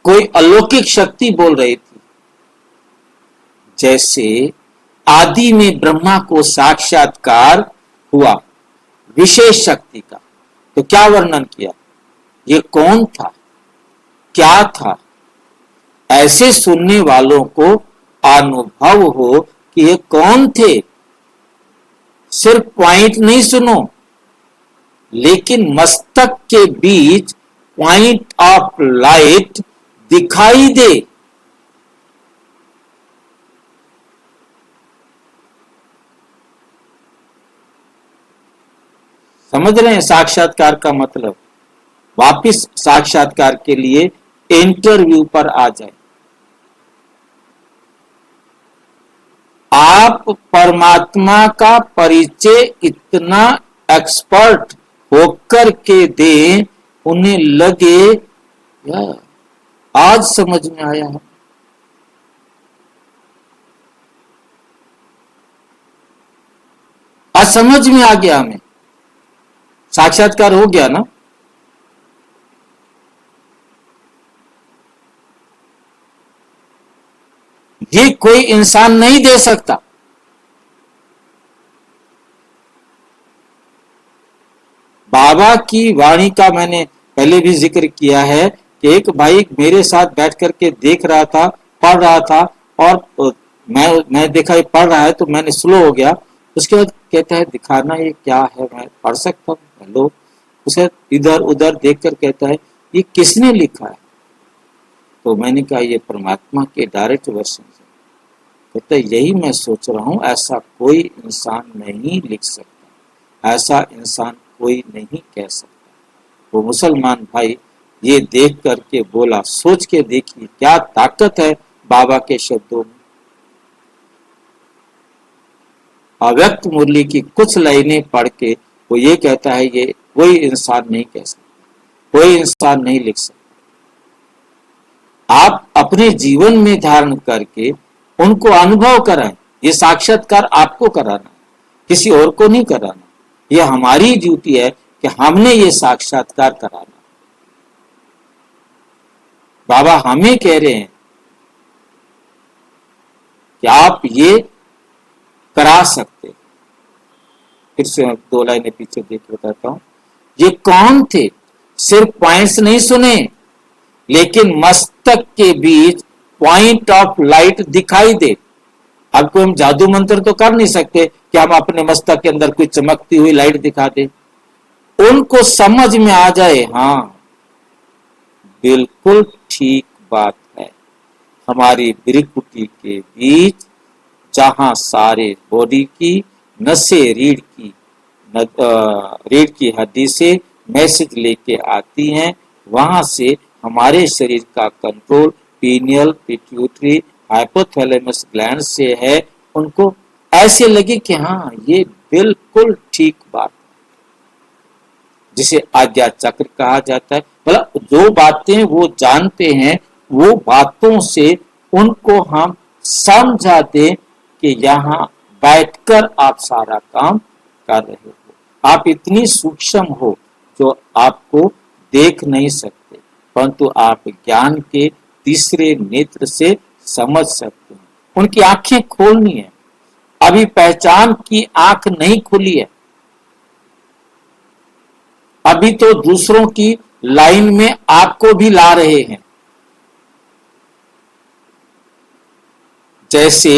कोई अलौकिक शक्ति बोल रही थी। जैसे आदि में ब्रह्मा को साक्षात्कार हुआ विशेष शक्ति का, तो क्या वर्णन किया, ये कौन था, क्या था। ऐसे सुनने वालों को अनुभव हो कि ये कौन थे। सिर्फ पॉइंट नहीं सुनो, लेकिन मस्तक के बीच पॉइंट ऑफ लाइट दिखाई दे। समझ रहे हैं साक्षात्कार का मतलब? वापिस साक्षात्कार के लिए इंटरव्यू पर आ जाए। आप परमात्मा का परिचय इतना एक्सपर्ट होकर के दें, उन्हें लगे यार आज समझ में आया है। आज समझ में आ गया हमें। साक्षात्कार हो गया ना। ये कोई इंसान नहीं दे सकता। बाबा की वाणी का मैंने पहले भी जिक्र किया है कि एक भाई मेरे साथ बैठ करके देख रहा था, पढ़ रहा था, और मैं देखा ये पढ़ रहा है तो मैंने स्लो हो गया। उसके बाद कहता है दिखाना ये क्या है, मैं पढ़ सकता हूँ? हेलो। उसे इधर उधर देखकर कहता है ये किसने लिखा है? तो मैंने कहा ये परमात्मा के डायरेक्ट वर्षन से। कहता है यही मैं सोच रहा हूँ, ऐसा कोई इंसान नहीं लिख सकता, ऐसा इंसान कोई नहीं कह सकता। वो मुसलमान भाई ये देख करके बोला, सोच के देखिए क्या ताकत है बाबा के शब्दों में। अव्यक्त मुरली की कुछ लाइनें पढ़ के वो ये कहता है ये कोई इंसान नहीं कह सकता, कोई इंसान नहीं लिख सकता। आप अपने जीवन में धारण करके उनको अनुभव कराएं। ये साक्षात्कार आपको कराना है, किसी और को नहीं कराना। ये हमारी ड्यूटी है कि हमने ये साक्षात्कार कराना। बाबा हमें कह रहे हैं कि आप ये करा सकते। फिर से 2 लाइनें पीछे देख बताता हूं। ये कौन थे? सिर्फ पॉइंट्स नहीं सुने, लेकिन मस्तक के बीच पॉइंट ऑफ लाइट दिखाई दे। अब कोई हम जादू मंत्र तो कर नहीं सकते कि हम अपने मस्तक के अंदर कोई चमकती हुई लाइट दिखा दे। उनको समझ में आ जाए, हाँ बिल्कुल ठीक बात है। हमारी भ्रिकुटी के बीच जहां सारे बॉडी की नसें रीढ़ की हड्डी से मैसेज लेके आती हैं, वहां से हमारे शरीर का control pineal, pituitary, hypothalamus gland से है। उनको ऐसे लगे कि हाँ ये बिल्कुल ठीक बात है, जिसे आज्ञा चक्र कहा जाता है। मतलब जो बातें वो जानते हैं, वो बातों से उनको हम समझाते कि यहाँ बैठकर आप सारा काम कर रहे हो, आप इतनी सूक्ष्म हो जो आपको देख नहीं सकते, परंतु आप ज्ञान के तीसरे नेत्र से समझ सकते हैं। उनकी आंखें खोलनी है, अभी पहचान की आंख नहीं खुली है। अभी तो दूसरों की लाइन में आपको भी ला रहे हैं। जैसे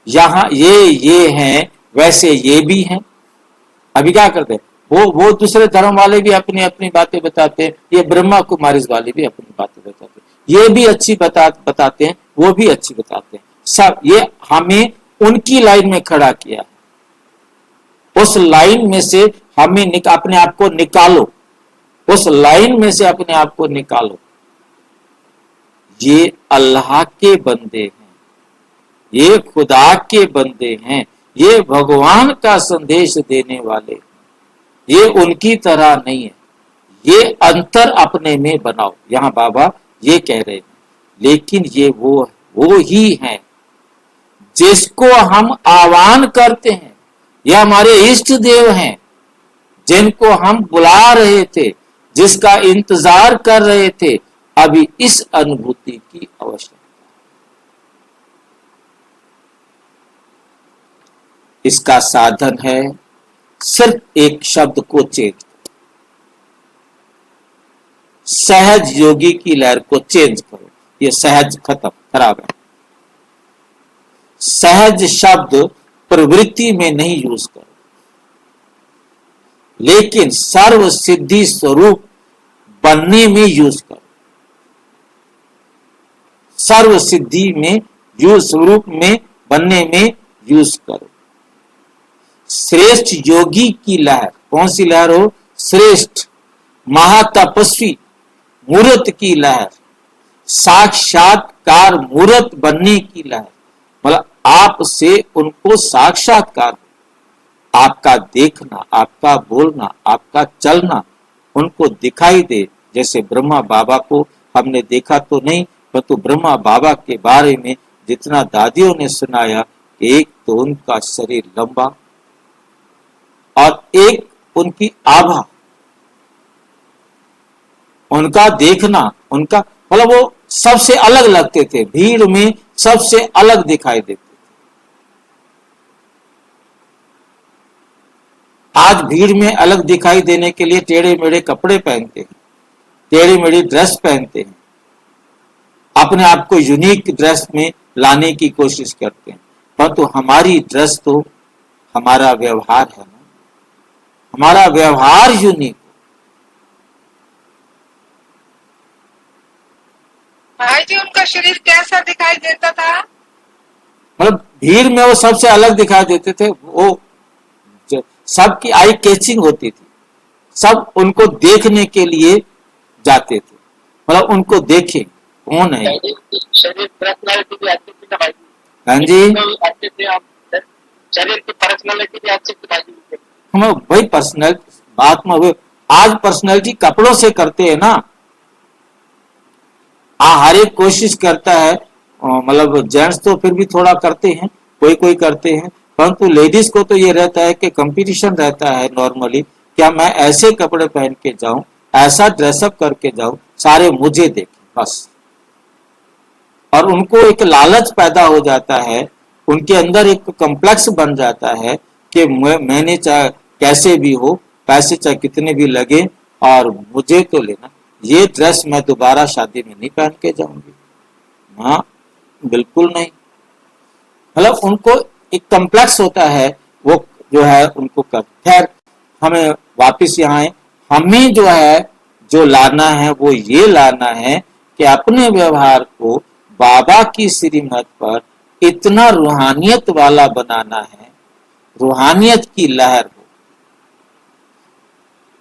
यहां ये हैं, वैसे ये भी हैं। अभी क्या करते हैं वो दूसरे धर्म वाले भी अपनी अपनी बातें बताते हैं, ये ब्रह्मा कुमारीज वाले भी अपनी बातें बताते हैं, ये भी अच्छी बताते हैं, वो भी अच्छी बताते हैं। सब ये हमें उनकी लाइन में खड़ा किया, उस लाइन में से हमें अपने आप को निकालो, उस लाइन में से अपने आप को निकालो। ये अल्लाह के बंदे हैं, ये खुदा के बंदे हैं, ये भगवान का संदेश देने वाले हैं, ये उनकी तरह नहीं है। ये अंतर अपने में बनाओ, यहां बाबा ये कह रहे हैं। लेकिन ये वो ही हैं जिसको हम आह्वान करते हैं, ये हमारे इष्ट देव हैं जिनको हम बुला रहे थे, जिसका इंतजार कर रहे थे। अभी इस अनुभूति की आवश्यकता, इसका साधन है सिर्फ एक शब्द को चेंज, सहज योगी की लहर को चेंज करो। ये सहज खत्म, खराब है। सहज शब्द प्रवृत्ति में नहीं यूज करो, लेकिन सर्व सिद्धि स्वरूप बनने में यूज करो। सर्व सिद्धि में स्वरूप में बनने में यूज करो। श्रेष्ठ योगी की लहर, कौन सी लहर हो? श्रेष्ठ महातपस्वी मूर्त की लहर, साक्षात्कार मूर्त बनने की लहर। मतलब आपसे उनको साक्षात्कार, आपका देखना, आपका बोलना, आपका चलना उनको दिखाई दे। जैसे ब्रह्मा बाबा को हमने देखा तो नहीं, परंतु ब्रह्मा बाबा के बारे में जितना दादियों ने सुनाया, एक तो उनका शरीर लंबा और एक उनकी आभा उनका देखना, उनका मतलब वो सबसे अलग लगते थे, भीड़ में सबसे अलग दिखाई देते थे। आज भीड़ में अलग दिखाई देने के लिए टेढ़े मेढ़े कपड़े पहनते हैं, टेढ़ी मेढ़ी ड्रेस पहनते हैं, अपने आप को यूनिक ड्रेस में लाने की कोशिश करते हैं। परंतु हमारी ड्रेस तो हमारा व्यवहार है ना, हमारा व्यवहार यूनिक। भाई जी उनका शरीर कैसा दिखाई देता था? मतलब भीड़ में वो सबसे अलग दिखाई देते थे। वो सबकी आई कैचिंग होती थी, सब उनको देखने के लिए जाते थे, मतलब उनको देखे कौन है। शरीर पर्सनालिटी भी अच्छी थी ना भाई जी। हाँ जी, अच्छे थे आप, शरीर की पर्सनालिटी भी अच्छी थी भाई जी। हम वही पर्सनल बात में हुए। आज पर्सनैलिटी कपड़ों से करते हैं ना, हर एक कोशिश करता है, मतलब जेंट्स तो फिर भी थोड़ा करते हैं, कोई कोई करते हैं, परंतु लेडीज को तो ये रहता है कि कंपटीशन रहता है नॉर्मली, क्या मैं ऐसे कपड़े पहन के जाऊं, ऐसा ड्रेसअप करके जाऊं, सारे मुझे देखें बस। और उनको एक लालच पैदा हो जाता है, उनके अंदर एक कॉम्प्लेक्स बन जाता है कि मैंने चाहे कैसे भी हो, पैसे चाहे कितने भी लगे, और मुझे तो लेना, ये ड्रेस मैं दोबारा शादी में नहीं पहन के जाऊंगी। हाँ, बिल्कुल नहीं। मतलब उनको एक कॉम्प्लेक्स होता है, वो जो है उनको कर। खैर, हमें वापस यहाँ आए, हमें जो है जो लाना है वो ये लाना है कि अपने व्यवहार को बाबा की श्रीमत पर इतना रूहानियत वाला बनाना है, रूहानियत की लहर हो।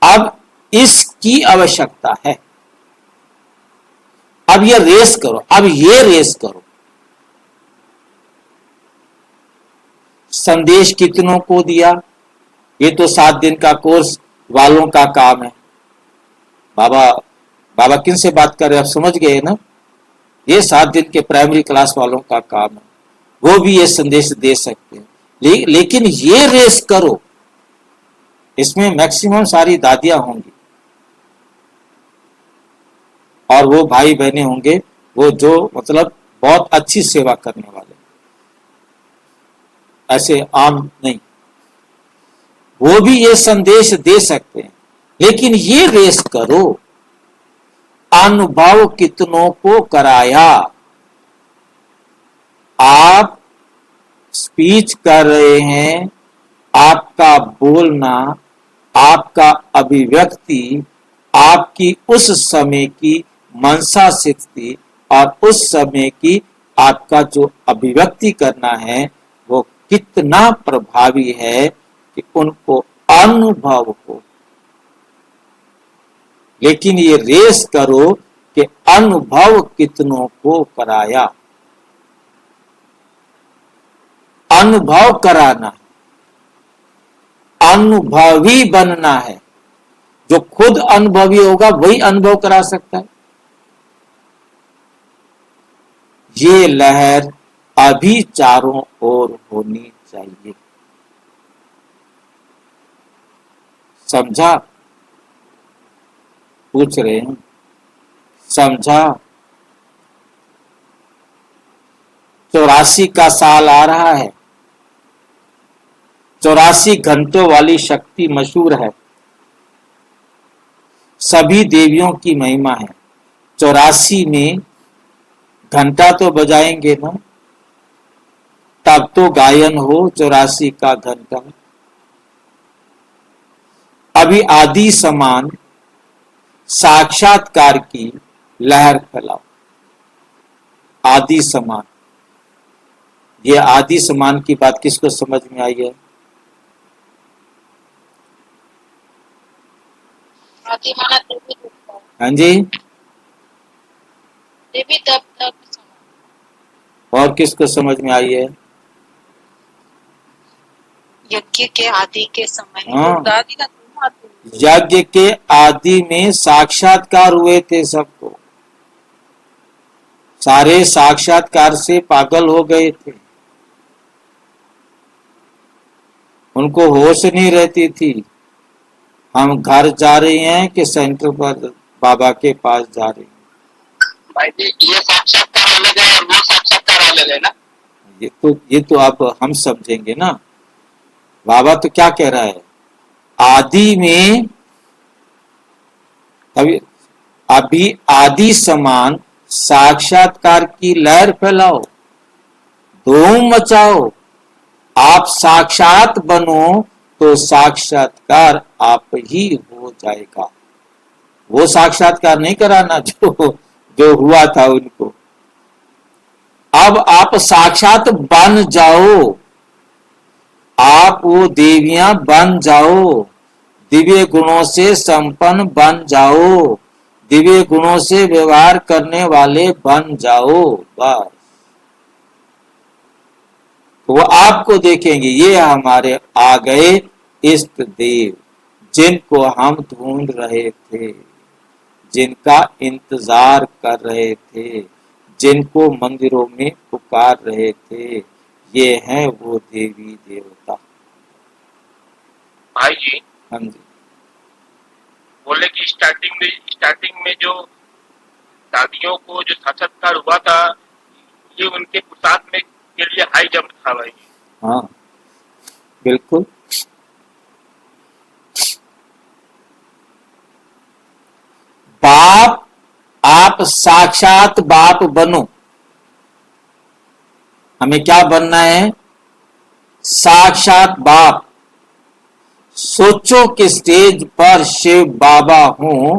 अब इसकी आवश्यकता है। अब ये रेस करो, अब ये रेस करो। संदेश कितनों को दिया, ये तो 7 दिन का कोर्स वालों का काम है। बाबा किन से बात कर रहे हैं, आप समझ गए ना? ये 7 दिन के प्राइमरी क्लास वालों का काम है, वो भी ये संदेश दे सकते हैं। लेकिन ये रेस करो, इसमें मैक्सिमम सारी दादियां होंगी और वो भाई बहने होंगे, वो जो मतलब बहुत अच्छी सेवा करने वाले, ऐसे आम नहीं। वो भी ये संदेश दे सकते हैं, लेकिन ये रेस करो, अनुभव कितनों को कराया। आप स्पीच कर रहे हैं, आपका बोलना, आपका अभिव्यक्ति, आपकी उस समय की मनसा सिद्ध थी, और उस समय की आपका जो अभिव्यक्ति करना है वो कितना प्रभावी है कि उनको अनुभव हो। लेकिन ये रेस करो कि अनुभव कितनों को कराया। अनुभव कराना है, अनुभवी बनना है। जो खुद अनुभवी होगा वही अनुभव करा सकता है। ये लहर अभी चारों ओर होनी चाहिए। समझा? पूछ रहे हैं, समझा? 84 का साल आ रहा है। 84 घंटों वाली शक्ति मशहूर है, सभी देवियों की महिमा है। 84 में घंटा तो बजाएंगे ना, तब तो गायन हो 84 का घंटा। अभी आदि समान साक्षात्कार की लहर फैलाओ। आदि समान, ये आदि समान की बात किसको समझ में आई है? आदि माना देवी रूप है। हाँ जी, देवी तब तक और किसको समझ में आई है? यज्ञ के आदि के समय हाँ, दादी का तुम आते हो। यज्ञ के आदि में साक्षात्कार हुए थे सबको, सारे साक्षात्कार से पागल हो गए थे, उनको होश नहीं रहती थी। हम घर जा रहे हैं कि सेंटर पर बाबा के पास जा रही हैं। भाई जी ये साक्षात्कार अलग है और वो साक्षात्कार अलग है ना। ये तो आप हम समझेंगे ना। बाबा तो क्या कह रहा है, आदि में अभी आदि समान साक्षात्कार की लहर फैलाओ, धूम मचाओ, आप साक्षात बनो तो साक्षात्कार आप ही हो जाएगा। वो साक्षात्कार नहीं कराना जो हुआ था उनको। अब आप साक्षात बन जाओ, आप वो देवियां बन जाओ, दिव्य गुणों से संपन्न बन जाओ, दिव्य गुणों से व्यवहार करने वाले बन जाओ। बस वो आपको देखेंगे, ये हमारे आ गए इष्ट देव जिनको हम ढूंढ रहे थे, जिनका इंतजार कर रहे थे, जिनको मंदिरों में पुकार रहे थे। ये हैं वो देवी देवता। भाई जी हाँ जी, बोले कि स्टार्टिंग में जो दादियों को जो साक्षात्कार हुआ था, ये उनके प्रसाद में के लिए हाई जंप था भाई। हाँ बिल्कुल। बाप, आप साक्षात बाप बनो। हमें क्या बनना है? साक्षात बाप। सोचो कि स्टेज पर शिव बाबा हूं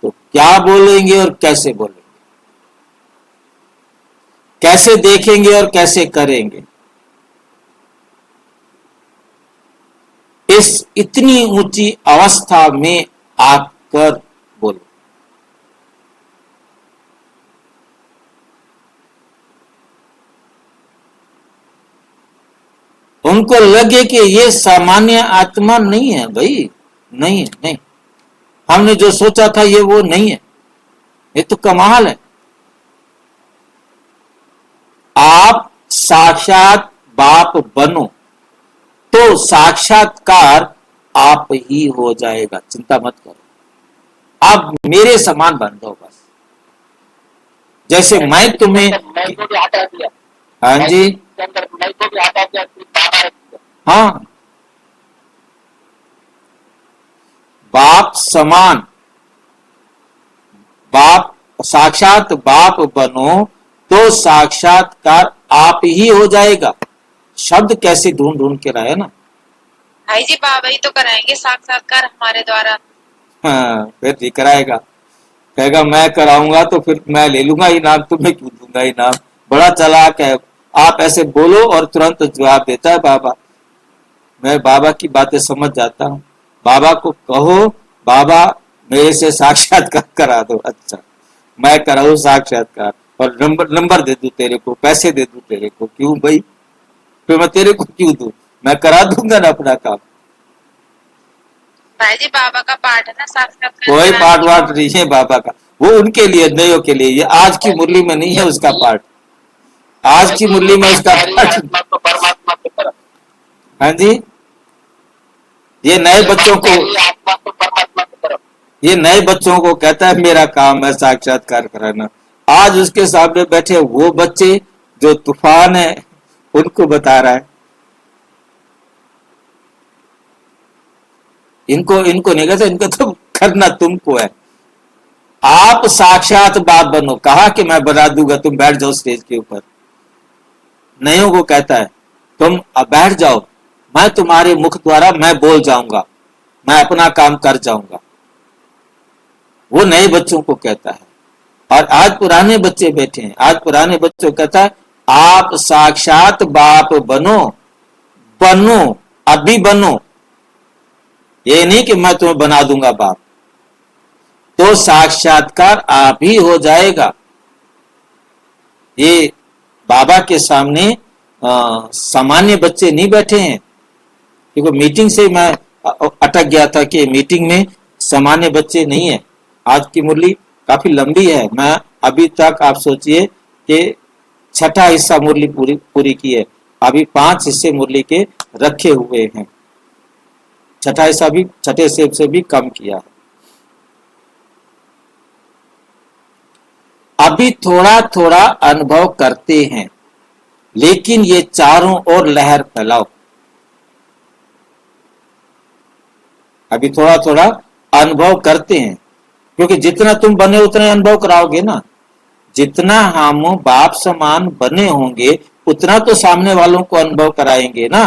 तो क्या बोलेंगे और कैसे बोलेंगे, कैसे देखेंगे और कैसे करेंगे। इस इतनी ऊंची अवस्था में आकर बोलो। उनको लगे कि ये सामान्य आत्मा नहीं है भाई, नहीं है, नहीं, हमने जो सोचा था ये वो नहीं है, ये तो कमाल है। आप साक्षात बाप बनो तो साक्षात्कार आप ही हो जाएगा, चिंता मत करो। आप मेरे समान बन जाओ बस। जैसे मैं तुम्हें, मैं को भी हटा दिया। हाँ जी, मैं को भी हटा दिया, बाबा रख दिया। हाँ, बाप समान, बाप साक्षात बाप बनो तो साक्षात्कार आप ही हो जाएगा। शब्द कैसे ढूंढ ढूंढ के रहा है ना। भाई जी बाबा ही तो कराएंगे साक्षात्कार हमारे द्वारा। हाँ, फिर नहीं कराएगा, कहेगा मैं कराऊंगा तो फिर मैं ले लूंगा इनाम, तुम्हें क्यों दूंगा इनाम। बड़ा चालाक है। आप ऐसे बोलो और तुरंत जवाब देता है बाबा। मैं बाबा की बातें समझ जाता हूँ। बाबा को कहो बाबा मेरे से साक्षात्कार करा दो। अच्छा, मैं कराऊं साक्षात्कार और नंबर दे दूं तेरे को, पैसे दे दूं तेरे को, क्यों भाई, फिर मैं तेरे को क्यों दूं, मैं करा दूंगा ना अपना काम। भाई जी बाबा का पाठ है ना साक्षात्कार। कोई पाठ वाठ नहीं है बाबा का, वो उनके लिए, नयों के लिए। ये आज की मुरली में नहीं है उसका पाठ, आज की मुरली में उसका पाठ। तो परमात्मा की तरफ। हाँ जी, ये नए बच्चों को, आत्मा तो परमात्मा की तरफ। ये नए बच्चों को कहता है मेरा काम है साक्षात्कार कराना। आज उसके सामने बैठे वो बच्चे जो तूफान है उनको बता रहा है। इनको नहीं कहते, इनको तो करना तुमको है। आप साक्षात बाप बनो। कहा कि मैं बना दूंगा, तुम बैठ जाओ स्टेज के ऊपर। नयों को कहता है तुम अब बैठ जाओ, मैं तुम्हारे मुख द्वारा मैं बोल जाऊंगा, मैं अपना काम कर जाऊंगा। वो नए बच्चों को कहता है। और आज पुराने बच्चे बैठे हैं, आज पुराने बच्चों को कहता है आप साक्षात बाप बनो। बनो, अभी बनो, ये नहीं कि मैं तुम्हें बना दूंगा बाप। तो साक्षात्कार आप ही हो जाएगा। ये बाबा के सामने सामान्य बच्चे नहीं बैठे हैं। क्योंकि मीटिंग से मैं अटक गया था कि मीटिंग में सामान्य बच्चे नहीं है। आज की मुरली काफी लंबी है। मैं अभी तक आप सोचिए कि छठा हिस्सा मुरली पूरी की है। अभी 5 हिस्से मुरली के रखे हुए हैं। छठा हिस्सा भी छठे सेब से भी कम किया है। अभी थोड़ा थोड़ा अनुभव करते हैं, लेकिन ये चारों ओर लहर फैलाओ। अभी थोड़ा थोड़ा अनुभव करते हैं, क्योंकि जितना तुम बने उतना अनुभव कराओगे ना। जितना हम बाप समान बने होंगे उतना तो सामने वालों को अनुभव कराएंगे ना।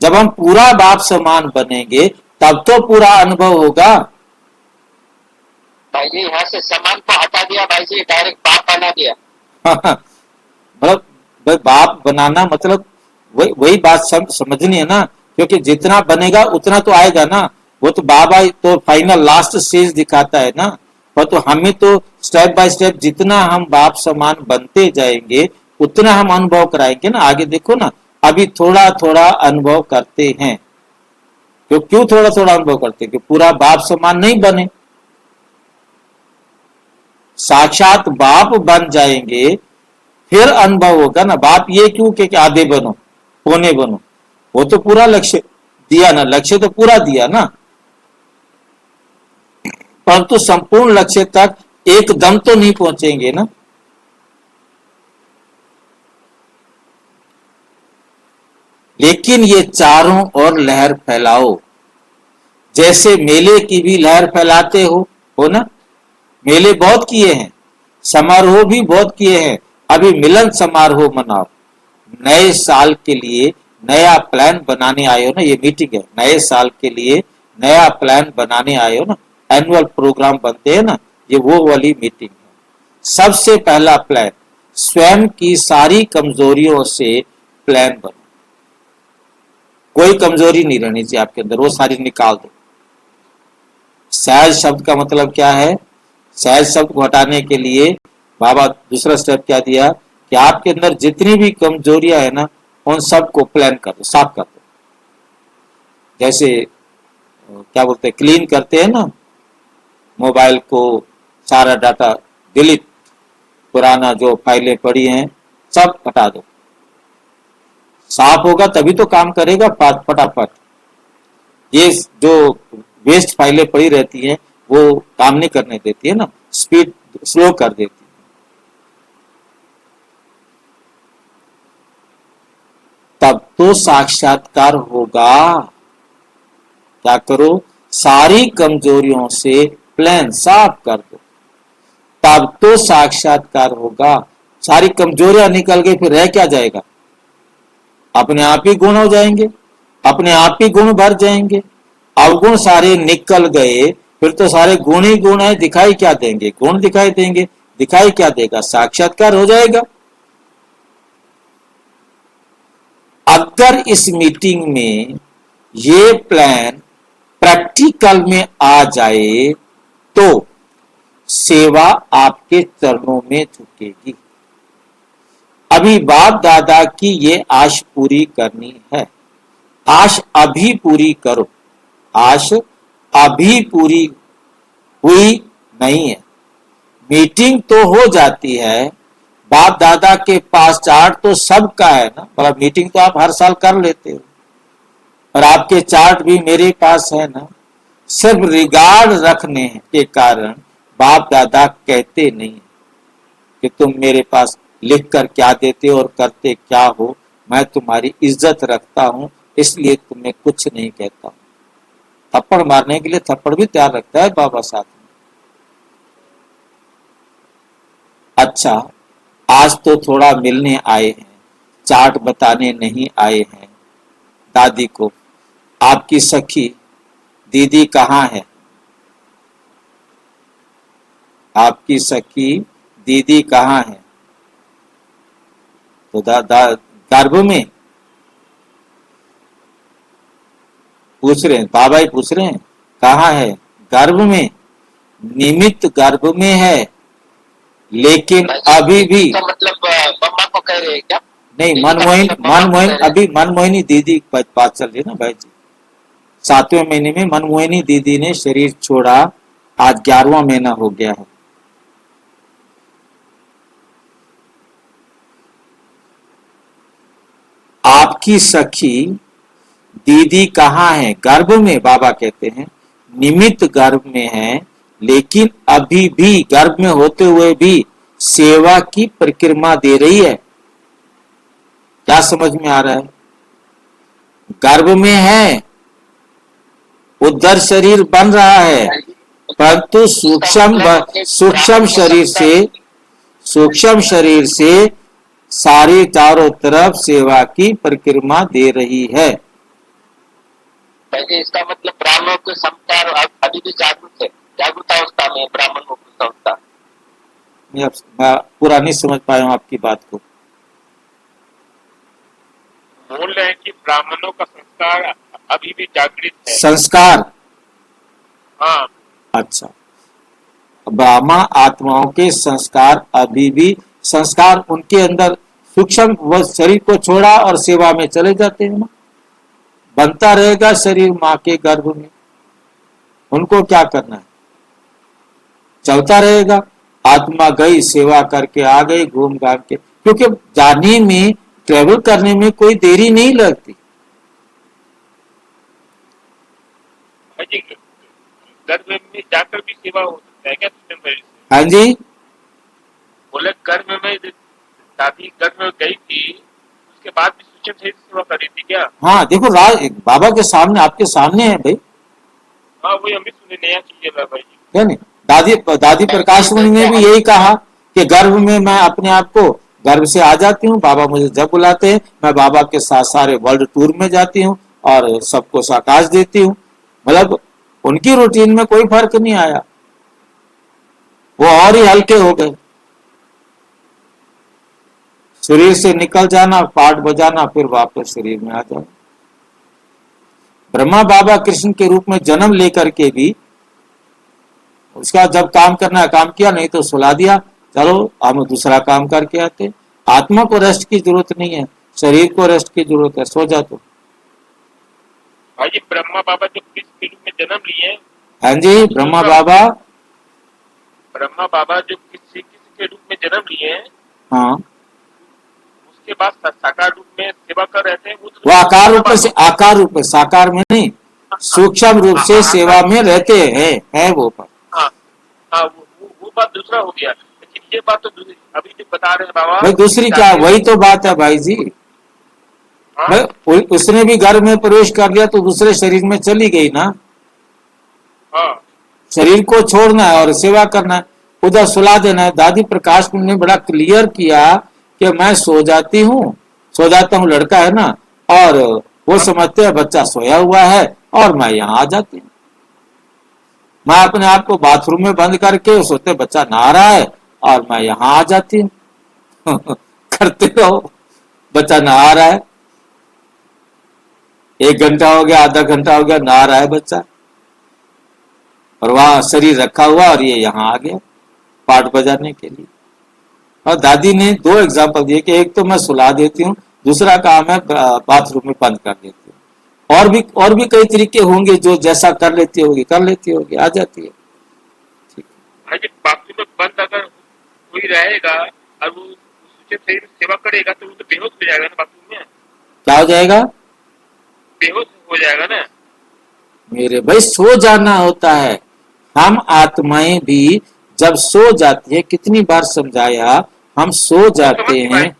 जब हम पूरा बाप समान बनेंगे तब तो पूरा अनुभव होगा। भाई जी यहाँ से समान को हटा दिया भाई जी, डायरेक्ट बाप बना दिया। मतलब भाई बाप बनाना मतलब वही बात समझनी है ना, क्योंकि जितना बनेगा उतना तो आएगा ना। वो तो बाबा तो फाइनल लास्ट स्टेज दिखाता है ना, और तो हमें तो स्टेप बाय स्टेप जितना हम बाप समान बनते जाएंगे उतना हम अनुभव कराएंगे ना। आगे देखो ना, अभी थोड़ा थोड़ा अनुभव करते हैं। क्यों थोड़ा थोड़ा अनुभव करते हैं? कि पूरा बाप समान नहीं बने। साक्षात बाप बन जाएंगे फिर अनुभव होगा ना। बाप ये क्यों कि आधे बनो, पौने बनो, वो तो पूरा लक्ष्य दिया ना, लक्ष्य तो पूरा दिया ना, परंतु संपूर्ण लक्ष्य तक एकदम तो नहीं पहुंचेंगे ना। लेकिन ये चारों ओर लहर फैलाओ, जैसे मेले की भी लहर फैलाते हो ना। मेले बहुत किए हैं, समारोह भी बहुत किए हैं, अभी मिलन समारोह मनाओ। नए साल के लिए नया प्लान बनाने आए हो ना, ये मीटिंग है। नए साल के लिए नया प्लान बनाने आए हो ना, एनुअल प्रोग्राम बनते हैं ना, ये वो वाली मीटिंग है। सबसे पहला प्लान, स्वयं की सारी कमजोरियों से प्लान बनो। कोई कमजोरी नहीं रहनी चाहिए आपके अंदर, वो सारी निकाल दो। सहज शब्द का मतलब क्या है? सहज शब्द को हटाने के लिए बाबा दूसरा स्टेप क्या दिया कि आपके अंदर जितनी भी कमजोरियां है ना, उन सब को प्लान कर दो, साफ कर दो। जैसे क्या बोलते हैं, क्लीन करते हैं ना मोबाइल को, सारा डाटा डिलीट, पुराना जो फाइलें पड़ी हैं सब हटा दो। साफ होगा तभी तो काम करेगा फटाफट। ये जो वेस्ट फाइलें पड़ी रहती हैं वो काम नहीं करने देती है ना, स्पीड स्लो कर देती है। तब तो साक्षात्कार होगा। क्या करो? सारी कमजोरियों से प्लान साफ कर दो, तब तो साक्षात्कार होगा। सारी कमजोरियां निकल गई, फिर रह क्या जाएगा? अपने आप ही गुण हो जाएंगे, अपने आप ही गुण भर जाएंगे। अवगुण सारे निकल गए, फिर तो सारे गुण ही गुण है, दिखाई क्या देंगे? गुण दिखाई देंगे। दिखाई क्या देगा? साक्षात्कार हो जाएगा। अगर इस मीटिंग में ये प्लान प्रैक्टिकल में आ जाए तो सेवा आपके चरणों में झुकेगी। अभी बाप दादा की ये आश पूरी करनी है। आश अभी पूरी करो। आश अभी पूरी हुई नहीं है। मीटिंग तो हो जाती है, बाप दादा के पास चार्ट तो सबका है ना। मतलब मीटिंग तो आप हर साल कर लेते हो, और आपके चार्ट भी मेरे पास है ना। सिर्फ रिगार्ड रखने के कारण बाप दादा कहते नहीं कि तुम मेरे पास लिख कर क्या देते हो और करते क्या हो। मैं तुम्हारी इज्जत रखता हूं, इसलिए तुम्हें कुछ नहीं कहता। थप्पड़ मारने के लिए थप्पड़ भी तैयार रखता है बाबा साथ में। अच्छा, आज तो थोड़ा मिलने आए हैं, चार्ट बताने नहीं आए हैं। दादी को, आपकी सखी दीदी कहाँ है? आपकी सखी दीदी कहाँ है? तो गर्भ में पूछ रहे हैं, बाबा ही पूछ रहे हैं कहाँ है? गर्भ में, निमित्त गर्भ में है, लेकिन अभी भी मतलब मम्मा को कह रहे हैं क्या? नहीं, मनमोहिनी अभी मनमोहिनी दीदी बात चल रही है ना भाई जी। 7वें महीने में मनमोहिनी दीदी ने शरीर छोड़ा, आज 11वां महीना हो गया है। आपकी सखी दीदी कहाँ है? गर्भ में, बाबा कहते हैं निमित्त गर्भ में है, लेकिन अभी भी गर्भ में होते हुए भी सेवा की परिक्रमा दे रही है। क्या समझ में आ रहा है? गर्भ में है, उधर शरीर बन रहा है, परंतु सूक्ष्म शरीर से सारे चारों तरफ सेवा की परिक्रमा दे रही है। इसका मतलब ब्राह्मणों के संस्कार अभी भी जागरूक है, जागरूक अवस्था में ब्राह्मणों की संस्था। मैं पूरा नहीं समझ पाया हूं आपकी बात को। बोल रहे हैं कि ब्राह्मणों का संस्कार अभी भी जागृत है। संस्कार? हाँ। अच्छा, ब्राह्मण आत्माओं के संस्कार अभी भी, संस्कार उनके अंदर सूक्ष्म, वो शरीर को छोड़ा और सेवा में चले जाते हैं ना, बनता रहेगा शरीर माँ के गर्भ में। उनको क्या करना है? चलता रहेगा। आत्मा गई, सेवा करके आ गई, घूम घाम के, क्योंकि जाने में, ट्रेवल करने में कोई देरी नहीं लगती। गर्भ में जाकर भी सेवा हो सकता है क्या सूक्ष्म शरीर से? हाँ जी, बोले गर्भ में दादी गर्भ में गई थी, उसके बाद भी सूक्ष्म शरीर से सेवा कर रही थी क्या? हाँ देखो, राज बाबा के सामने, आपके सामने है भाई। हाँ वही हम भी सुने, नया चीज है भाई जी। क्या नहीं, दादी प्रकाशमणि ने भी यही कहा कि गर्भ में मैं अपने आप को, गर्भ से आ जाती हूँ, बाबा मुझे जब बुलाते हैं मैं बाबा के साथ सारे वर्ल्ड टूर में जाती हूँ और सबको साकाश देती हूँ। मतलब उनकी रूटीन में कोई फर्क नहीं आया, वो और ही हल्के हो गए। शरीर से निकल जाना, पाठ बजाना, फिर वापस शरीर में आ जाना। ब्रह्मा बाबा कृष्ण के रूप में जन्म लेकर के भी उसका जब काम करना है काम किया, नहीं तो सुला दिया, चलो हम दूसरा काम करके आते। आत्मा को रेस्ट की जरूरत नहीं है, शरीर को रेस्ट की जरूरत है, सो जा तो। भाई जी ब्रह्मा बाबा जो किस रूप में जन्म लिए? हाँ जी, ब्रह्मा बाबा जो किसी के रूप में जन्म लिए हैं, हाँ, उसके बाद साकार रूप में सेवा कर रहे थे। वो आकार रूप से, आकार रूप में, साकार में नहीं, सूक्ष्म रूप से सेवा में रहते हैं वो पर। हाँ वो बात दूसरा हो गया, लेकिन ये बात तो अभी जो बता रहे हैं बाबा भाई, दूसरी क्या? वही तो बात है भाई जी। भाई उसने भी घर में प्रवेश कर लिया तो दूसरे शरीर में चली गई ना। हाँ। शरीर को छोड़ना है और सेवा करना है, उधर सुला देना है। दादी प्रकाश ने बड़ा क्लियर किया कि मैं सो जाती हूँ, सो जाता हूँ, लड़का है ना, और वो समझते हैं बच्चा सोया हुआ है और मैं यहाँ आ जाती हूँ। मैं अपने आप को बाथरूम में बंद करके सोते बच्चा नहा रहा है और मैं यहाँ आ जाती हूँ। करते रहो, बच्चा नहा रहा है, 1 घंटा हो गया, आधा घंटा हो गया, नहा रहा है बच्चा, और वहां शरीर रखा हुआ और ये यहाँ आ गया पाठ बजाने के लिए। और दादी ने 2 एग्जाम्पल दिए कि एक तो मैं सुला देती हूँ, दूसरा काम है बाथरूम में बंद कर देती हूँ। और भी कई तरीके होंगे जो जैसा कर लेती होगी, आ जाती है। ठीक है। बाथरूम में बंद अगर कोई रहेगा और वो सेवा करेगा तो वो तो बेहोश हो जाएगा ना बाथरूम में। क्या हो जाएगा? बेहोश हो जाएगा ना। मेरे भाई, सो जाना होता है। हम आत्माएं भी जब सो जाती है, कितनी बार समझाया, हम सो जाते हैं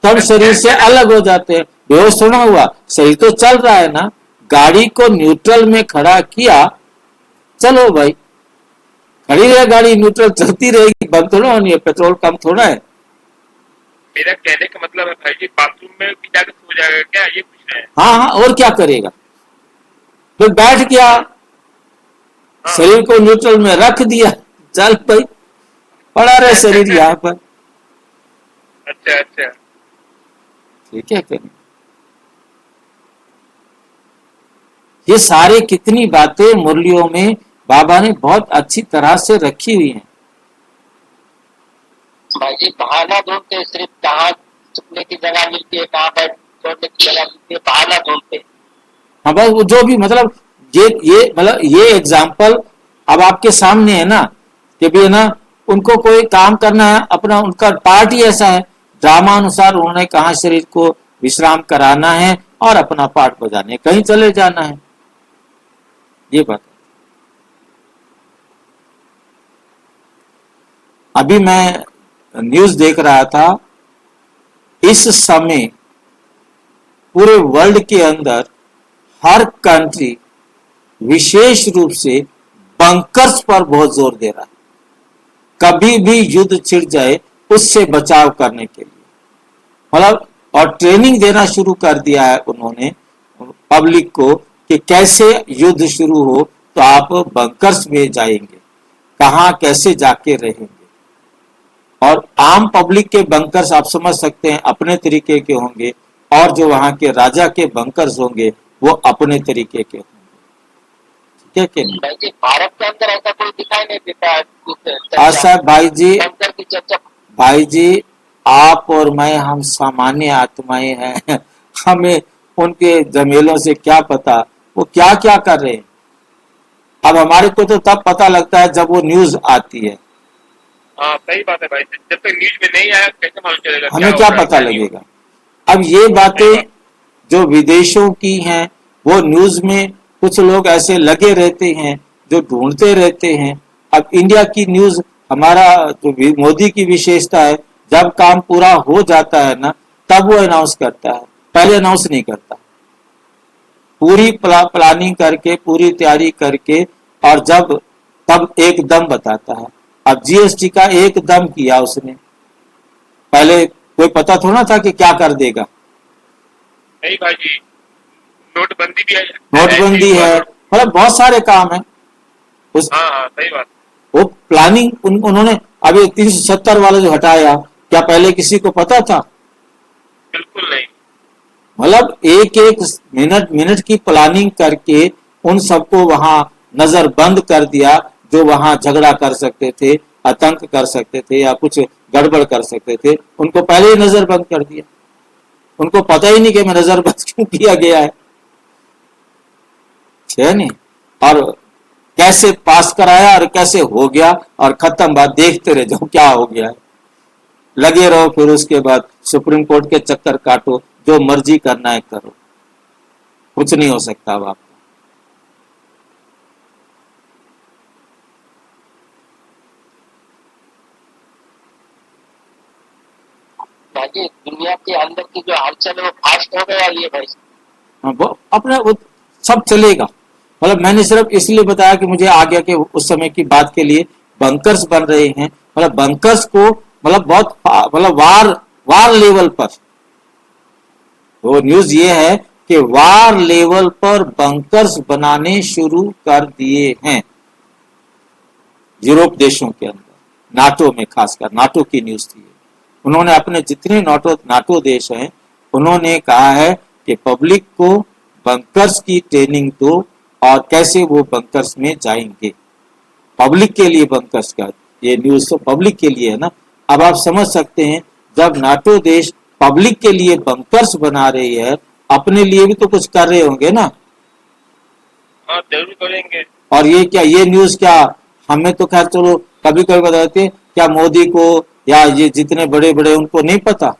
तब शरीर से अलग हो जाते हैं। बेहोश थोड़ा हुआ, शरीर तो चल रहा है ना। गाड़ी को न्यूट्रल में खड़ा किया, चलो भाई, खड़ी रहे गाड़ी, न्यूट्रल चलती रहेगी, बंद थोड़ा होनी है, पेट्रोल कम थोड़ा है। मेरा कहने का मतलब है भाई जी, बाथरूम में भी जाकर सो जाएगा क्या, ये पूछ रहे हैं? हाँ, और क्या करेगा? फिर बैठ गया, शरीर को न्यूट्रल में रख दिया, चल भाई, पड़ा रहे शरीर यहाँ पर। अच्छा, ठीक है क्या? ये सारे कितनी बातें मुरलियों में बाबा ने बहुत अच्छी तरह से रखी हुई हैं। भाई जी बहाना ढूंढते, सिर्फ कहाँ छुपने की जगह मिलती है, कहाँ पर छोड़ने की जगह मिलती है, बहाना ढूंढते। हाँ बस, वो जो भी, मतलब ये एग्जाम्पल अब आपके सामने है ना, कि भी है ना, उनको कोई काम करना है अपना, उनका पार्ट ही ऐसा है, ड्रामा अनुसार उन्होंने कहा शरीर को विश्राम कराना है और अपना पाठ बजाने कहीं चले जाना है। ये बात अभी मैं न्यूज देख रहा था, इस समय पूरे वर्ल्ड के अंदर हर कंट्री विशेष रूप से बंकर्स पर बहुत जोर दे रहा है, कभी भी युद्ध छिड़ जाए उससे बचाव करने के लिए, मतलब और ट्रेनिंग देना शुरू कर दिया है उन्होंने पब्लिक को कि कैसे युद्ध शुरू हो तो आप बंकर्स में जाएंगे, कहां कैसे जाके रहेंगे। और आम पब्लिक के बंकर्स आप समझ सकते हैं अपने तरीके के होंगे, और जो वहां के राजा के बंकर्स होंगे वो अपने तरीके के होंगे, ठीक है कि नहीं? भाई जी, भारत के अंदर ऐसा कोई दिखाई नहीं देता ऐसा भाई जी, बंकर की चर्चा। भाई जी आप और मैं हम सामान्य आत्माएं हैं, हमें उनके जमेलों से क्या पता वो क्या क्या कर रहे हैं। अब हमारे को तो तब पता लगता है जब वो न्यूज आती है, हाँ सही बात है भाई, जब तक न्यूज में नहीं आया कैसे मालूम चलेगा हमें क्या हो रहा है, पता नहीं हो लगेगा। अब ये बातें जो विदेशों की हैं वो न्यूज में कुछ लोग ऐसे लगे रहते हैं जो ढूंढते रहते हैं। अब इंडिया की न्यूज, हमारा जो मोदी की विशेषता है, जब काम पूरा हो जाता है ना तब वो अनाउंस करता है, पहले अनाउंस नहीं करता। पूरी प्लानिंग करके, पूरी तैयारी करके, और जब तब एकदम बताता है। अब जीएसटी का एकदम किया उसने, पहले कोई पता थोड़ा था कि क्या कर देगा। नहीं भाई जी, नोटबंदी भी है, नोटबंदी है, मतलब बहुत सारे काम है उस, हाँ हाँ सही बात। वो प्लानिंग उन्होंने अभी 370 वाला जो हटाया, क्या पहले किसी को पता था? बिल्कुल नहीं। मतलब एक एक मिनट की प्लानिंग करके उन सबको वहां नजर बंद कर दिया, जो वहां झगड़ा कर सकते थे, आतंक कर सकते थे या कुछ गड़बड़ कर सकते थे, उनको पहले ही नजर बंद कर दिया। उनको पता ही नहीं कि मैं नजर बंद क्यों किया गया है नहीं। और कैसे पास कराया और कैसे हो गया और खत्म, बात देखते रह जाओ क्या हो गया है, लगे रहो, फिर उसके बाद सुप्रीम कोर्ट के चक्कर काटो, जो मर्जी करना है करो, कुछ नहीं हो सकता अब आपको। भाई जी, दुनिया के अंदर की जो हलचल है वो फास्ट हो गया ये भाई। हाँ, वो अपने वो सब चलेगा। मतलब मैंने सिर्फ इसलिए बताया कि मुझे आ गया कि उस समय की बात के लिए बंकर्स बन रहे हैं, मतलब बंकर्स को मतलब बहुत मतलब वार लेवल पर, वो न्यूज ये है कि वार लेवल पर बंकर्स बनाने शुरू कर दिए हैं यूरोप देशों के अंदर, नाटो में, खासकर नाटो की न्यूज थी। उन्होंने अपने जितने नाटो देश हैं उन्होंने कहा है कि पब्लिक को बंकर्स की ट्रेनिंग दो और कैसे वो बंकर्स में जाएंगे। पब्लिक के लिए बंकर्स का, ये न्यूज तो पब्लिक के लिए है ना। अब आप समझ सकते हैं जब नाटो देश पब्लिक के लिए बंकर्स बना रही है, अपने लिए भी तो कुछ कर रहे होंगे ना। हाँ जरूर करेंगे। और ये क्या, ये न्यूज क्या हमें तो खैर चलो कभी कभी बताते, क्या मोदी को या ये जितने बड़े बड़े उनको नहीं पता?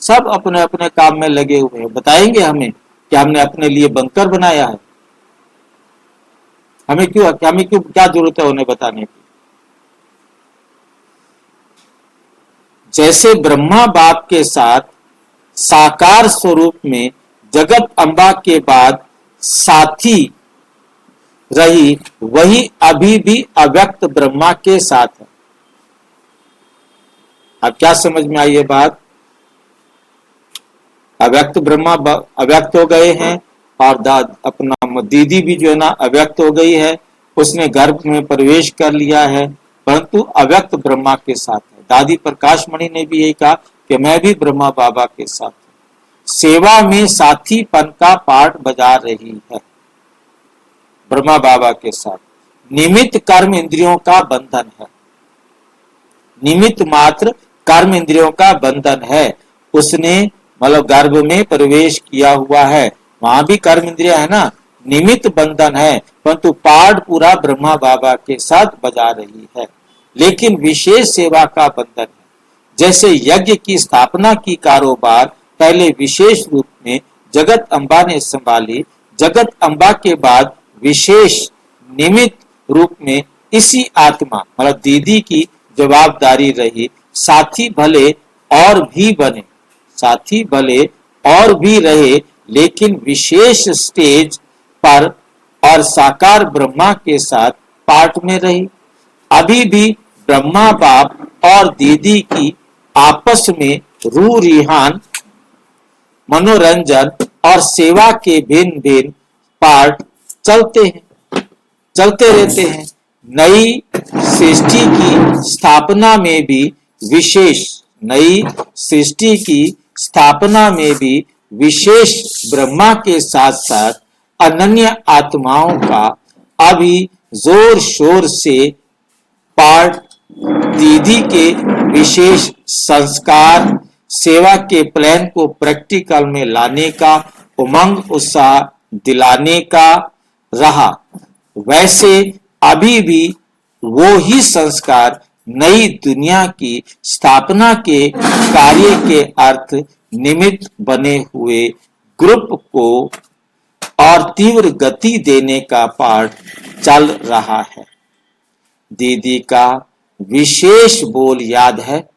सब अपने अपने काम में लगे हुए हैं, बताएंगे हमें कि हमने अपने लिए बंकर बनाया है। हमें क्यों क्या जरूरत है उन्हें बताने की? जैसे ब्रह्मा बाप के साथ साकार स्वरूप में जगत अम्बा के बाद साथी रही, वही अभी भी अव्यक्त ब्रह्मा के साथ है। अब क्या समझ में आई ये बात? अव्यक्त ब्रह्मा अव्यक्त हो गए हैं, और अपना दीदी भी जो है ना अव्यक्त हो गई है, उसने गर्भ में प्रवेश कर लिया है, परंतु अव्यक्त ब्रह्मा के साथ है। दादी प्रकाश मणि ने भी यही कहा कि मैं भी ब्रह्मा बाबा के साथ हूं, सेवा में साथीपन का पाठ बजा रही है ब्रह्मा बाबा के साथ। निमित्त कर्म इंद्रियों का बंधन है, निमित्त मात्र कर्म इंद्रियों का बंधन है। उसने मतलब गर्भ में प्रवेश किया हुआ है, वहां भी कर्म इंद्रिया है ना, निमित्त बंधन है, परंतु पाठ पूरा ब्रह्मा बाबा के साथ बजा रही है। लेकिन विशेष सेवा का बंधन है। जैसे यज्ञ की स्थापना की कारोबार पहले विशेष रूप में जगत अम्बा ने संभाली, जगत अम्बा के बाद विशेष निमित्त रूप में इसी आत्मा मतलब दीदी की जवाबदारी रही। साथी भले और भी बने, साथी भले और भी रहे, लेकिन विशेष स्टेज पर और साकार ब्रह्मा के साथ पार्ट में रही। अभी भी ब्रह्मा बाप और दीदी की आपस में रू रिहान, मनोरंजन और सेवा के भिन्न भिन्न पार्ट चलते रहते हैं। नई सृष्टि की स्थापना में भी ब्रह्मा के साथ साथ अनन्य आत्माओं का अभी जोर शोर से पार्ट, दीदी के विशेष संस्कार, सेवा के प्लान को प्रैक्टिकल में लाने का उमंग उत्साह दिलाने का रहा। वैसे अभी भी वो ही संस्कार नई दुनिया की स्थापना के कार्य के अर्थ निमित्त बने हुए ग्रुप को और तीव्र गति देने का पाठ चल रहा है। दीदी का विशेष बोल याद है?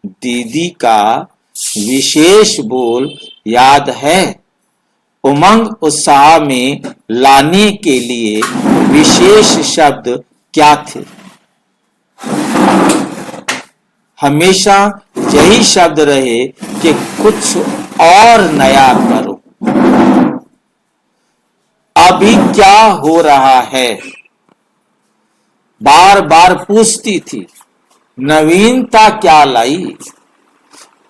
दीदी का विशेष बोल याद है? उमंग उत्साह में लाने के लिए विशेष शब्द क्या थे? हमेशा यही शब्द रहे कि कुछ और नया करो। अभी क्या हो रहा है? बार बार पूछती थी, नवीनता क्या लाई?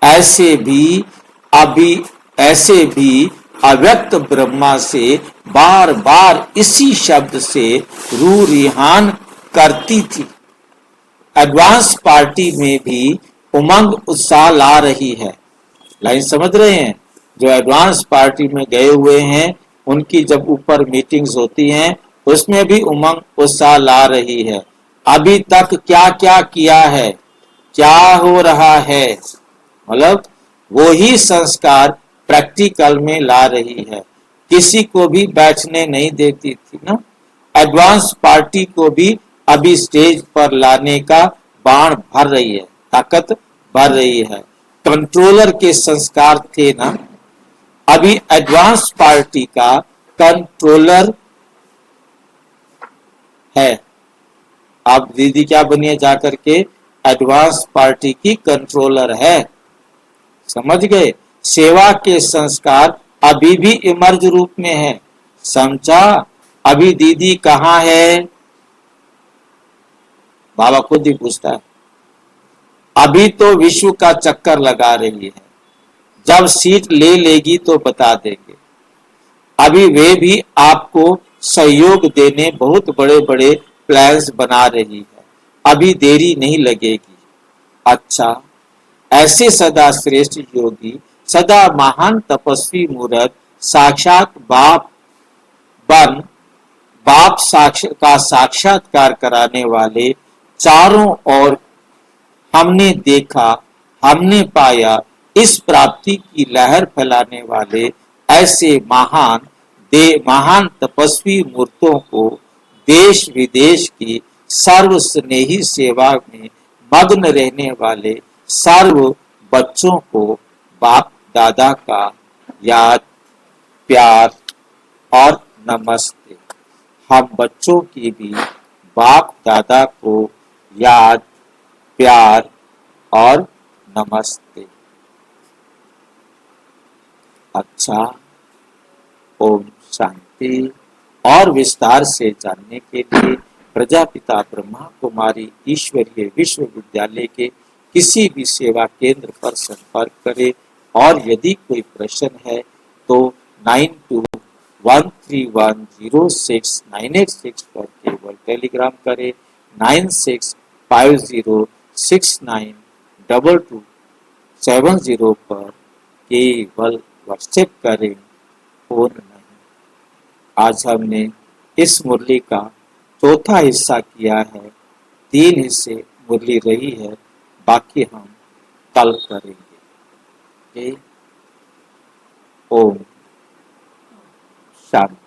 ऐसे भी अव्यक्त ब्रह्मा से बार बार इसी शब्द से रू रिहान करती थी। एडवांस पार्टी में भी उमंग उत्साह ला रही है। लाइन समझ रहे हैं? जो एडवांस पार्टी में गए हुए हैं उनकी जब ऊपर मीटिंग्स होती हैं उसमें भी उमंग उत्साह ला रही है। अभी तक क्या क्या किया है, क्या हो रहा है, मतलब वो ही संस्कार प्रैक्टिकल में ला रही है। किसी को भी बैठने नहीं देती थी ना। एडवांस पार्टी को भी अभी स्टेज पर लाने का बाण भर रही है, ताकत भर रही है। कंट्रोलर के संस्कार थे ना, अभी एडवांस पार्टी का कंट्रोलर है। आप दीदी क्या बनिए जाकर के? एडवांस पार्टी की कंट्रोलर है। समझ गए? सेवा के संस्कार अभी भी इमर्ज रूप में है। समझा? अभी दीदी कहाँ है? बाबा खुद ही पूछता है। अभी तो विश्व का चक्कर लगा रही है। जब सीट ले लेगी तो बता देंगे। अभी वे भी आपको सहयोग देने बहुत बड़े बड़े प्लान्स बना रही है। अभी देरी नहीं लगेगी। अच्छा, ऐसे सदा श्रेष्ठ योगी, सदा महान तपस्वी मूर्ख, साक्षात बाप का साक्षात्कार कराने वाले, चारों ओर हमने देखा, हमने पाया, इस प्राप्ति की लहर फैलाने वाले ऐसे महान तपस्वी मूर्तों को देश विदेश की सर्व स्नेही सेवा में मग्न रहने वाले सर्व बच्चों को बाप दादा का याद, प्यार और नमस्ते। हम बच्चों की भी बाप दादा को याद, प्यार और नमस्ते। अच्छा, ओम शांति। और विस्तार से जानने के लिए प्रजापिता ब्रह्मा कुमारी ईश्वरीय विश्वविद्यालय के किसी भी सेवा केंद्र पर संपर्क करें। और यदि कोई प्रश्न है तो 9213106986 पर केवल टेलीग्राम करें। 9650692270 पर केवल व्हाट्सएप करें, फोन नहीं। आज हमने इस मुरली का चौथा हिस्सा किया है। 3 हिस्से मुरली रही है, बाकी हम कल करेंगे। ओम शांति।